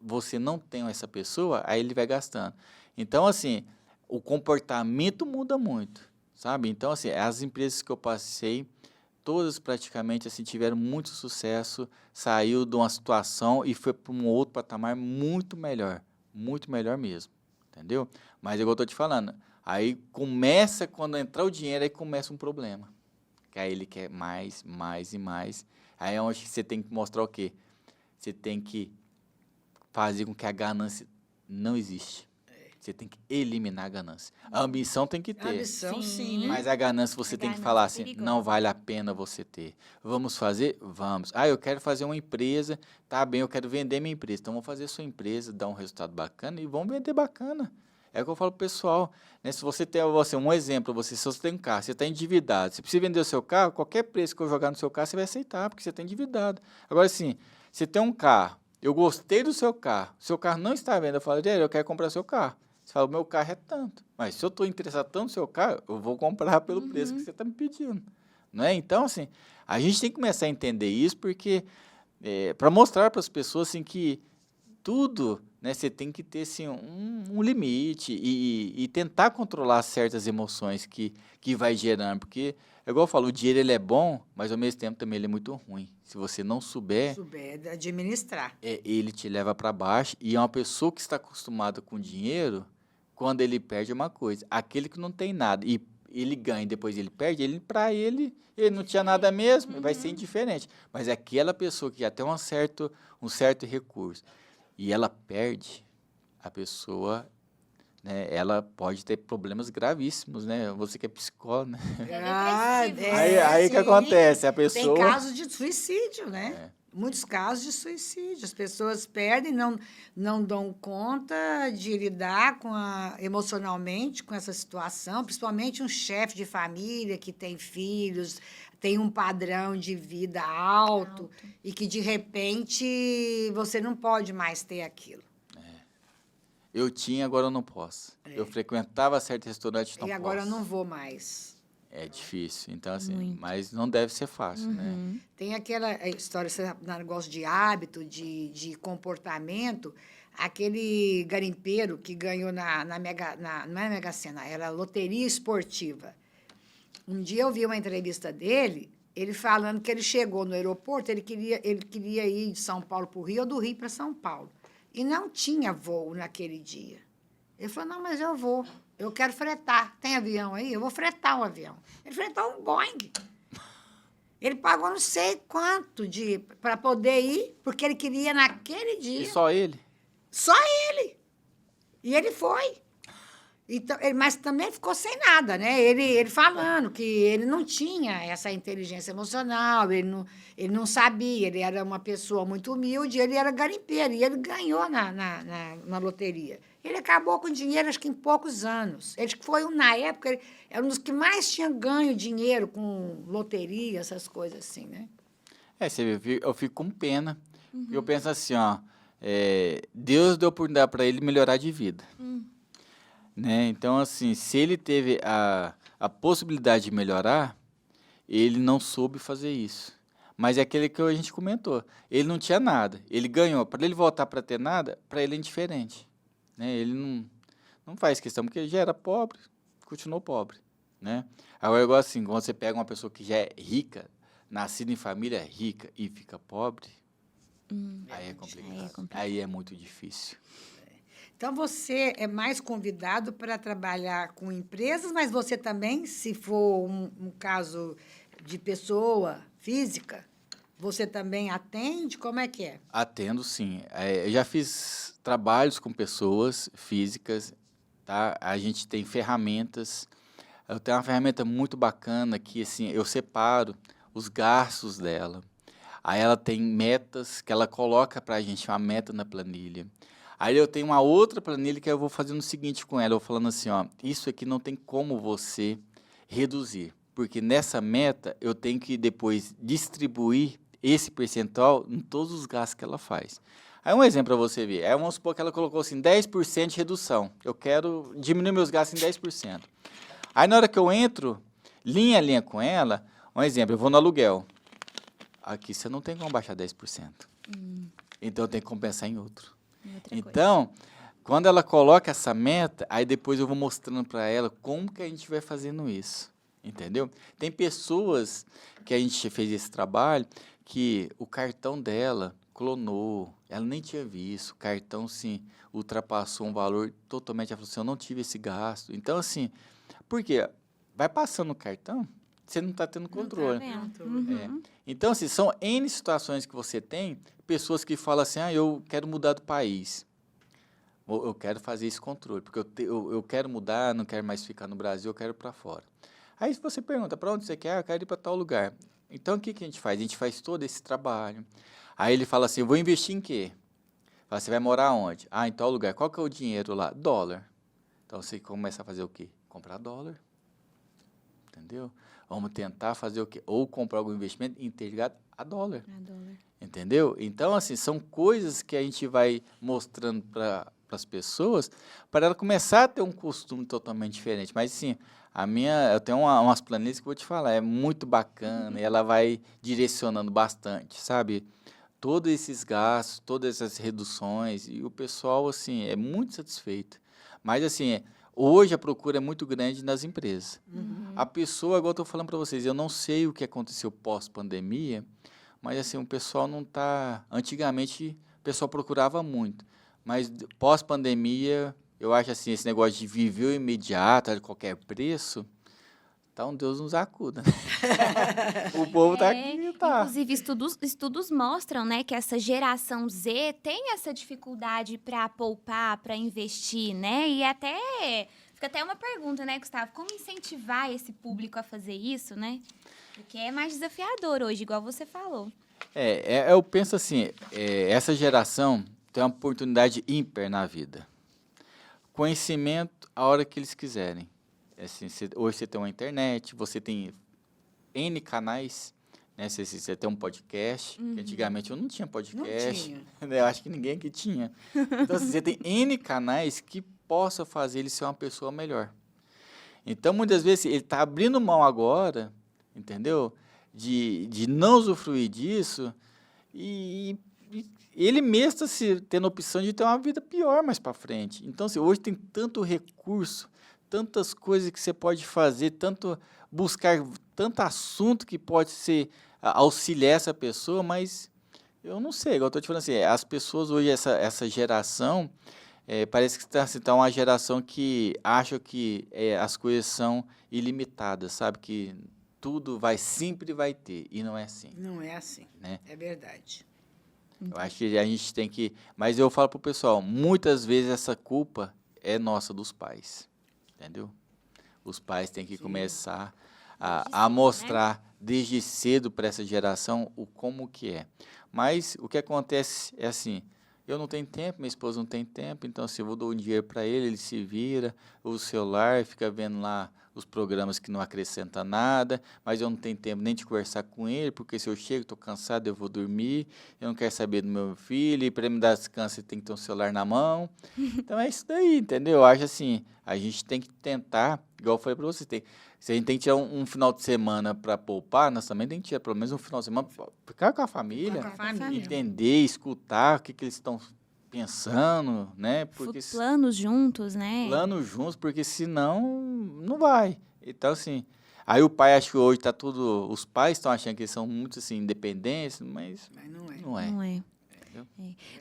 você não tem essa pessoa, aí ele vai gastando. Então, assim, o comportamento muda muito, sabe? Então, assim, as empresas que eu passei, todas praticamente, assim, tiveram muito sucesso, saiu de uma situação e foi para um outro patamar muito melhor mesmo, entendeu? Mas igual eu estou te falando, aí começa, quando entrar o dinheiro, aí começa um problema. Que aí ele quer mais, mais e mais. Aí é onde você tem que mostrar o quê? Você tem que fazer com que a ganância não existe. Você tem que eliminar a ganância. A ambição tem que A ter. ambição, Sim. sim, né? Mas a ganância você A tem que ganância falar é assim, perigosa. não vale a pena você ter. Vamos fazer? Vamos. Ah, eu quero fazer uma empresa, tá bem, eu quero vender minha empresa. Então, vamos fazer a sua empresa, dar um resultado bacana e vamos vender bacana. É o que eu falo pro pessoal, né? Se você tem um exemplo, se você tem um carro, você está endividado, você precisa vender o seu carro, qualquer preço que eu jogar no seu carro, você vai aceitar, porque você está endividado. Agora, assim, você tem um carro, eu gostei do seu carro não está à venda, eu falo, eu quero comprar seu carro. Você fala, o meu carro é tanto. Mas se eu estou interessado tanto no seu carro, eu vou comprar pelo preço que você está me pedindo. Não é? Então, assim, a gente tem que começar a entender isso, porque para mostrar para as pessoas assim, que tudo, né, você tem que ter assim, um limite e tentar controlar certas emoções que vai gerando. Porque, igual eu falo, o dinheiro ele é bom, mas ao mesmo tempo também ele é muito ruim. Se você não souber, Souber administrar. ele te leva para baixo. E é uma pessoa que está acostumada com dinheiro, quando ele perde é uma coisa. Aquele que não tem nada e ele ganha e depois ele perde, para ele não tinha nada mesmo, vai ser indiferente. Mas aquela pessoa que já tem um certo recurso e ela perde, a pessoa, né, ela pode ter problemas gravíssimos, né? Você que é psicólogo, né? depressivo. Aí que sim. acontece, a Tem pessoa... casos de suicídio, né? Muitos casos de suicídio. As pessoas perdem, não dão conta de lidar emocionalmente com essa situação, principalmente um chefe de família que tem filhos, tem um padrão de vida alto e que, de repente, você não pode mais ter aquilo. Eu tinha, agora eu não posso. Eu frequentava certo restaurante, não E posso. agora eu não vou mais. É difícil, então assim, Muito. mas não deve ser fácil, né? Tem aquela história, esse negócio de hábito, de comportamento, aquele garimpeiro que ganhou não é Mega Sena, era loteria esportiva. Um dia eu vi uma entrevista dele, ele falando que ele chegou no aeroporto, ele queria ir de São Paulo para o Rio ou do Rio para São Paulo. E não tinha voo naquele dia. Ele falou, não, mas eu vou. Eu quero fretar. Tem avião aí? Eu vou fretar um avião. Ele fretou um Boeing. Ele pagou não sei quanto para poder ir, porque ele queria naquele dia. E só ele? Só ele. E ele foi. Então, mas também ficou sem nada, né? Ele falando que ele não tinha essa inteligência emocional, ele não sabia, ele era uma pessoa muito humilde, ele era garimpeiro, e ele ganhou na loteria. Ele acabou com dinheiro, acho que em poucos anos. Ele foi, na época, ele era um dos que mais tinha ganho dinheiro com loteria, essas coisas assim, né? Você vê, eu fico com pena. Eu penso assim, ó, Deus deu oportunidade para ele melhorar de vida. Né? Então, assim, se ele teve a possibilidade de melhorar, ele não soube fazer isso. Mas é aquele que a gente comentou. Ele não tinha nada. Ele ganhou. Para ele voltar para ter nada, para ele é indiferente. Né? Ele não faz questão, porque ele já era pobre, continuou pobre. Né? Agora, igual assim, quando você pega uma pessoa que já é rica, nascida em família rica e fica pobre, aí é complicado. Aí é muito difícil. Então, você é mais convidado para trabalhar com empresas, mas você também, se for um caso de pessoa física, você também atende? Como é que é? Atendo, sim. Eu já fiz trabalhos com pessoas físicas, tá? A gente tem ferramentas. Eu tenho uma ferramenta muito bacana que, assim, eu separo os gastos dela. Aí ela tem metas que ela coloca para a gente, uma meta na planilha. Aí eu tenho uma outra planilha que eu vou fazendo o seguinte com ela, eu vou falando assim, ó, isso aqui não tem como você reduzir, porque nessa meta eu tenho que depois distribuir esse percentual em todos os gastos que ela faz. Aí um exemplo para você ver, vamos supor que ela colocou assim, 10% de redução, eu quero diminuir meus gastos em 10%. Aí na hora que eu entro, linha a linha com ela, um exemplo, eu vou no aluguel, aqui você não tem como baixar 10%, então eu tenho que compensar em outro. Então, quando ela coloca essa meta, aí depois eu vou mostrando para ela como que a gente vai fazendo isso, entendeu? Tem pessoas que a gente fez esse trabalho que o cartão dela clonou, ela nem tinha visto, o cartão, sim, ultrapassou um valor totalmente, ela falou assim, eu não tive esse gasto. Então, assim, por quê? Vai passando o cartão, você não está tendo controle. Não tá vendo? Então, assim, são N situações que você tem, pessoas que falam assim, eu quero mudar do país, ou eu quero fazer esse controle, porque eu quero mudar, não quero mais ficar no Brasil, eu quero ir para fora. Aí você pergunta, para onde você quer? Eu quero ir para tal lugar. Então, o que a gente faz? A gente faz todo esse trabalho. Aí ele fala assim, eu vou investir em quê? Fala, você vai morar onde? Em tal lugar. Qual que é o dinheiro lá? Dólar. Então, você começa a fazer o quê? Comprar dólar. Entendeu? Vamos tentar fazer o quê? Ou comprar algum investimento interligado a dólar. Entendeu? Então, assim, são coisas que a gente vai mostrando para as pessoas para ela começar a ter um costume totalmente diferente. Mas, assim, eu tenho umas planilhas que eu vou te falar, é muito bacana, e ela vai direcionando bastante, sabe? Todos esses gastos, todas essas reduções, e o pessoal, assim, é muito satisfeito. Mas, assim, hoje a procura é muito grande nas empresas. A pessoa, igual eu estou falando para vocês, eu não sei o que aconteceu pós-pandemia, mas assim, o pessoal não está... Antigamente, o pessoal procurava muito, mas pós-pandemia, eu acho assim, esse negócio de viver o imediato, a qualquer preço, então Deus nos acuda. O povo está aqui, tá. Inclusive, estudos mostram, né, que essa geração Z tem essa dificuldade para poupar, para investir, né? E fica até uma pergunta, né, Gustavo? Como incentivar esse público a fazer isso, né? Porque é mais desafiador hoje, igual você falou. Eu penso assim, essa geração tem uma oportunidade ímpar na vida. Conhecimento a hora que eles quiserem. Assim, hoje você tem uma internet, você tem N canais, né? Você tem um podcast, que antigamente eu não tinha podcast. Não tinha. Eu acho que ninguém aqui tinha. Então, assim, você tem N canais que possa fazer ele ser uma pessoa melhor. Então, muitas vezes, ele está abrindo mão agora, entendeu? De não usufruir disso e ele mesmo está tendo a opção de ter uma vida pior mais para frente. Então, assim, hoje tem tanto recurso, tantas coisas que você pode fazer, tanto buscar tanto assunto que pode ser auxiliar essa pessoa, mas eu não sei, igual eu estou te falando assim, as pessoas hoje, essa geração, parece que tá uma geração que acha que as coisas são ilimitadas, sabe? Que tudo sempre vai ter, e não é assim, Não é assim, né? é verdade. Eu acho que a gente tem que... Mas eu falo pro pessoal, muitas vezes essa culpa é nossa, dos pais, entendeu? Os pais têm que começar a mostrar desde cedo para essa geração como que é. Mas o que acontece é assim, eu não tenho tempo, minha esposa não tem tempo, então se eu dou um dinheiro para ele se vira, o celular, fica vendo lá os programas que não acrescentam nada, mas eu não tenho tempo nem de conversar com ele, porque se eu chego, estou cansado, eu vou dormir, eu não quero saber do meu filho, e para me dar descanso, ele tem que ter um celular na mão. Então é isso daí, entendeu? Eu acho assim, a gente tem que tentar, igual eu falei para você, se a gente tem que tirar um final de semana para poupar, nós também tem que tirar pelo menos um final de semana para ficar com a família, Ficar com a família. entender, escutar o que eles estão pensando, né? Planos juntos, né? Planos juntos, porque senão não vai. Então, assim, aí o pai acha que hoje tá tudo... Os pais estão achando que eles são muito, assim, independentes, mas não é. não é. Não é. Entendeu?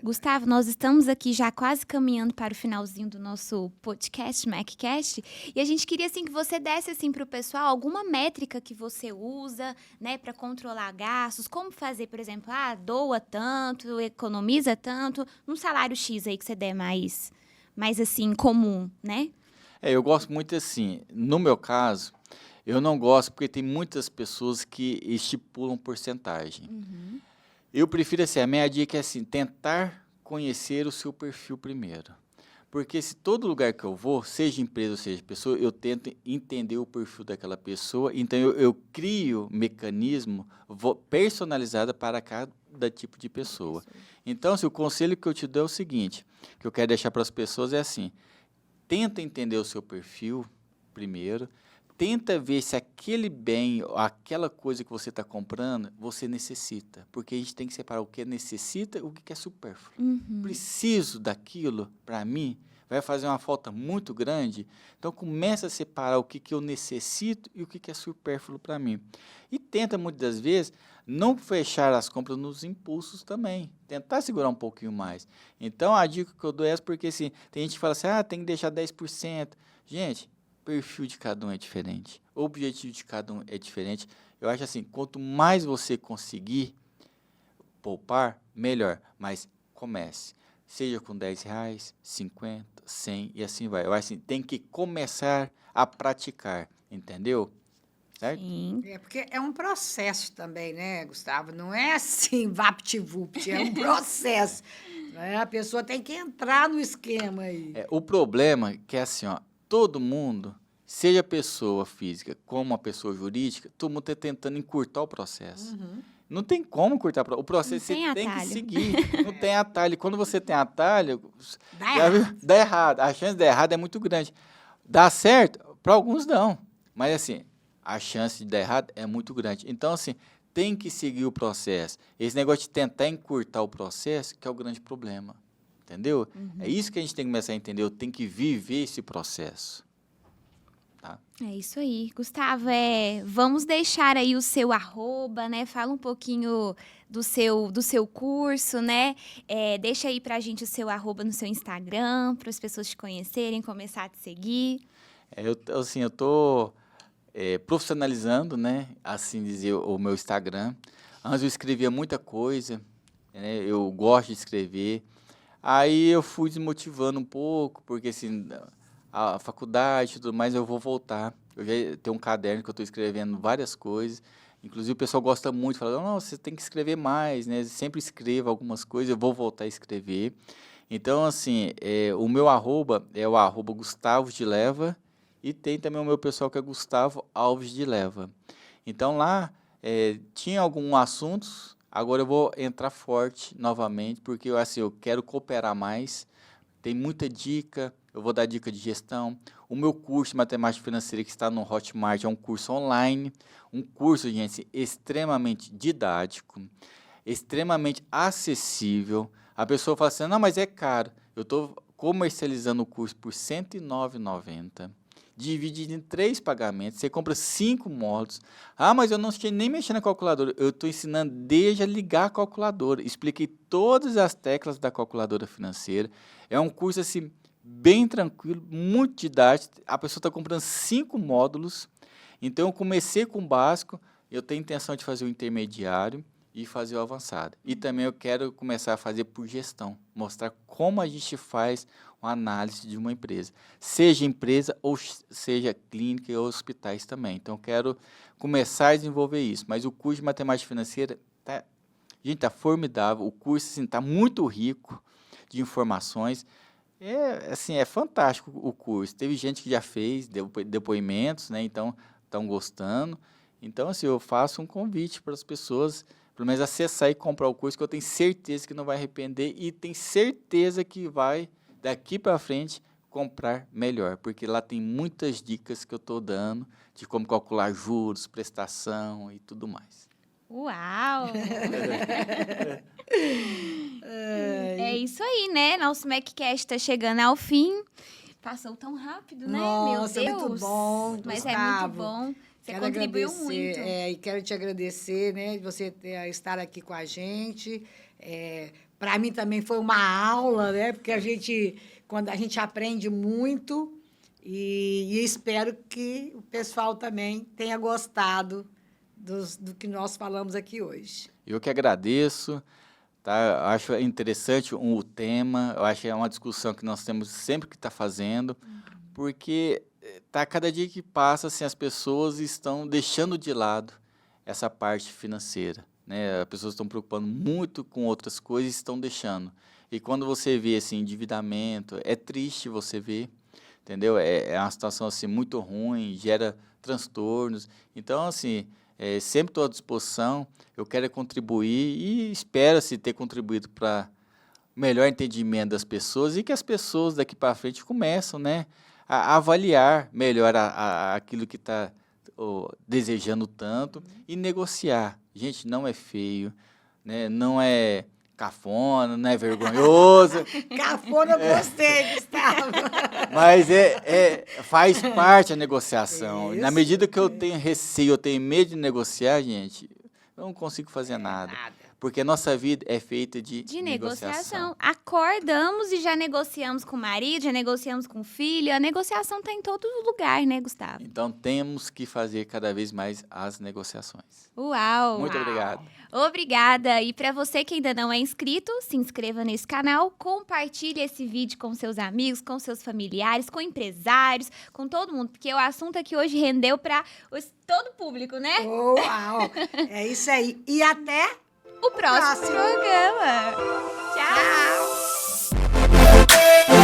Gustavo, nós estamos aqui já quase caminhando para o finalzinho do nosso podcast, MacCast, e a gente queria assim que você desse assim para o pessoal alguma métrica que você usa, né, para controlar gastos, como fazer, por exemplo, doa tanto, economiza tanto, um salário X aí que você der mais assim comum, né? Eu gosto muito assim, no meu caso, eu não gosto porque tem muitas pessoas que estipulam porcentagem. Eu prefiro assim, a minha dica é assim, tentar conhecer o seu perfil primeiro. Porque se todo lugar que eu vou, seja empresa ou seja pessoa, eu tento entender o perfil daquela pessoa, então eu crio mecanismo personalizado para cada tipo de pessoa. Então, assim, o conselho que eu te dou é o seguinte, que eu quero deixar para as pessoas é assim, tenta entender o seu perfil primeiro, tenta ver se aquele bem, aquela coisa que você está comprando, você necessita. Porque a gente tem que separar o que necessita e o que é supérfluo. Preciso daquilo, para mim, vai fazer uma falta muito grande. Então, começa a separar o que eu necessito e o que é supérfluo para mim. E tenta, muitas das vezes, não fechar as compras nos impulsos também. Tentar segurar um pouquinho mais. Então, a dica que eu dou é essa, porque assim, tem gente que fala assim, tem que deixar 10%. Gente, perfil de cada um é diferente, o objetivo de cada um é diferente. Eu acho assim, quanto mais você conseguir poupar, melhor. Mas comece, seja com R$10, 50, 100 e assim vai. Eu acho assim, tem que começar a praticar, entendeu? Certo? Sim. Porque é um processo também, né, Gustavo? Não é assim, vapt-vupt, é um processo. Né? A pessoa tem que entrar no esquema aí. O problema é que é assim, todo mundo, seja pessoa física como uma pessoa jurídica, todo mundo está tentando encurtar o processo. Não tem como encurtar o processo, você tem que seguir. Não tem atalho. Quando você tem atalho, dá errado. A chance de dar errado é muito grande. Dá certo? Para alguns não. Mas assim, a chance de dar errado é muito grande. Então, assim, tem que seguir o processo. Esse negócio de tentar encurtar o processo que é o grande problema. Entendeu? É isso que a gente tem que começar a entender. Eu tenho que viver esse processo. Tá? É isso aí. Gustavo, vamos deixar aí o seu @, né? Fala um pouquinho do seu curso, né? Deixa aí pra gente o seu @ no seu Instagram, para as pessoas te conhecerem, começar a te seguir. Eu tô profissionalizando, né? Assim dizer, o meu Instagram. Antes eu escrevia muita coisa, né? Eu gosto de escrever. Aí eu fui desmotivando um pouco, porque assim, a faculdade e tudo mais, eu vou voltar. Eu já tenho um caderno que eu estou escrevendo várias coisas. Inclusive o pessoal gosta muito, fala, não, você tem que escrever mais, né? Sempre escreva algumas coisas, eu vou voltar a escrever. Então, assim, o meu @ é o @Gustavo de Leva, e tem também o meu pessoal que é Gustavo Alves de Leva. Então lá tinha alguns assuntos, agora eu vou entrar forte novamente, porque assim, eu quero cooperar mais, tem muita dica, eu vou dar dica de gestão. O meu curso de matemática financeira que está no Hotmart é um curso online, um curso, gente, extremamente didático, extremamente acessível. A pessoa fala assim, não, mas é caro. Eu estou comercializando o curso por R$109,90. dividido em 3 pagamentos. Você compra 5 módulos. Ah, mas eu não sei nem mexer na calculadora. Eu estou ensinando desde a ligar a calculadora. Expliquei todas as teclas da calculadora financeira. É um curso assim, bem tranquilo, muito didático. A pessoa está comprando 5 módulos. Então, eu comecei com o básico. Eu tenho intenção de fazer o intermediário e fazer o avançado. E também eu quero começar a fazer por gestão. Mostrar como a gente faz uma análise de uma empresa, seja empresa ou seja clínica ou hospitais também. Então, eu quero começar a desenvolver isso. Mas o curso de matemática financeira tá formidável. O curso assim, tá muito rico de informações. É fantástico o curso. Teve gente que já fez, deu depoimentos, né? Então, estão gostando. Então, assim, eu faço um convite para as pessoas, pelo menos acessar e comprar o curso, que eu tenho certeza que não vai arrepender e tenho certeza que vai, daqui para frente, comprar melhor, porque lá tem muitas dicas que eu estou dando de como calcular juros, prestação e tudo mais. Uau! É isso aí, né? Nosso MacCast está chegando ao fim. Passou tão rápido, né? Nossa, Meu Deus! muito bom, Mas Gustavo. é muito bom. Você Quero contribuiu agradecer, muito. E quero te agradecer, né, de você estar aqui com a gente. Para mim também foi uma aula, né, porque quando a gente aprende muito e espero que o pessoal também tenha gostado do que nós falamos aqui hoje. Eu que agradeço, tá? Eu acho interessante o tema, eu acho que é uma discussão que nós temos sempre que estar fazendo, porque cada dia que passa, assim, as pessoas estão deixando de lado essa parte financeira, né? As pessoas estão preocupando muito com outras coisas e estão deixando. E quando você vê assim, endividamento, é triste você ver, entendeu? É uma situação assim, muito ruim, gera transtornos. Então, assim, sempre estou à disposição, eu quero contribuir e espero-se ter contribuído para o melhor entendimento das pessoas e que as pessoas daqui para frente começam, né, a avaliar melhor aquilo que está desejando tanto e negociar. Gente, não é feio, né? Não é cafona, não é vergonhoso. Cafona, eu gostei, Gustavo. Mas faz parte a negociação. Isso. Na medida que eu tenho receio, eu tenho medo de negociar, gente, eu não consigo fazer nada. Porque a nossa vida é feita de negociação. Acordamos e já negociamos com o marido, já negociamos com o filho. A negociação está em todo lugar, né, Gustavo? Então, temos que fazer cada vez mais as negociações. Uau! Muito obrigado. Obrigada! E para você que ainda não é inscrito, se inscreva nesse canal, compartilhe esse vídeo com seus amigos, com seus familiares, com empresários, com todo mundo, porque o assunto aqui hoje rendeu para todo o público, né? Uau! É isso aí. E até o próximo programa. Tchau! Tchau.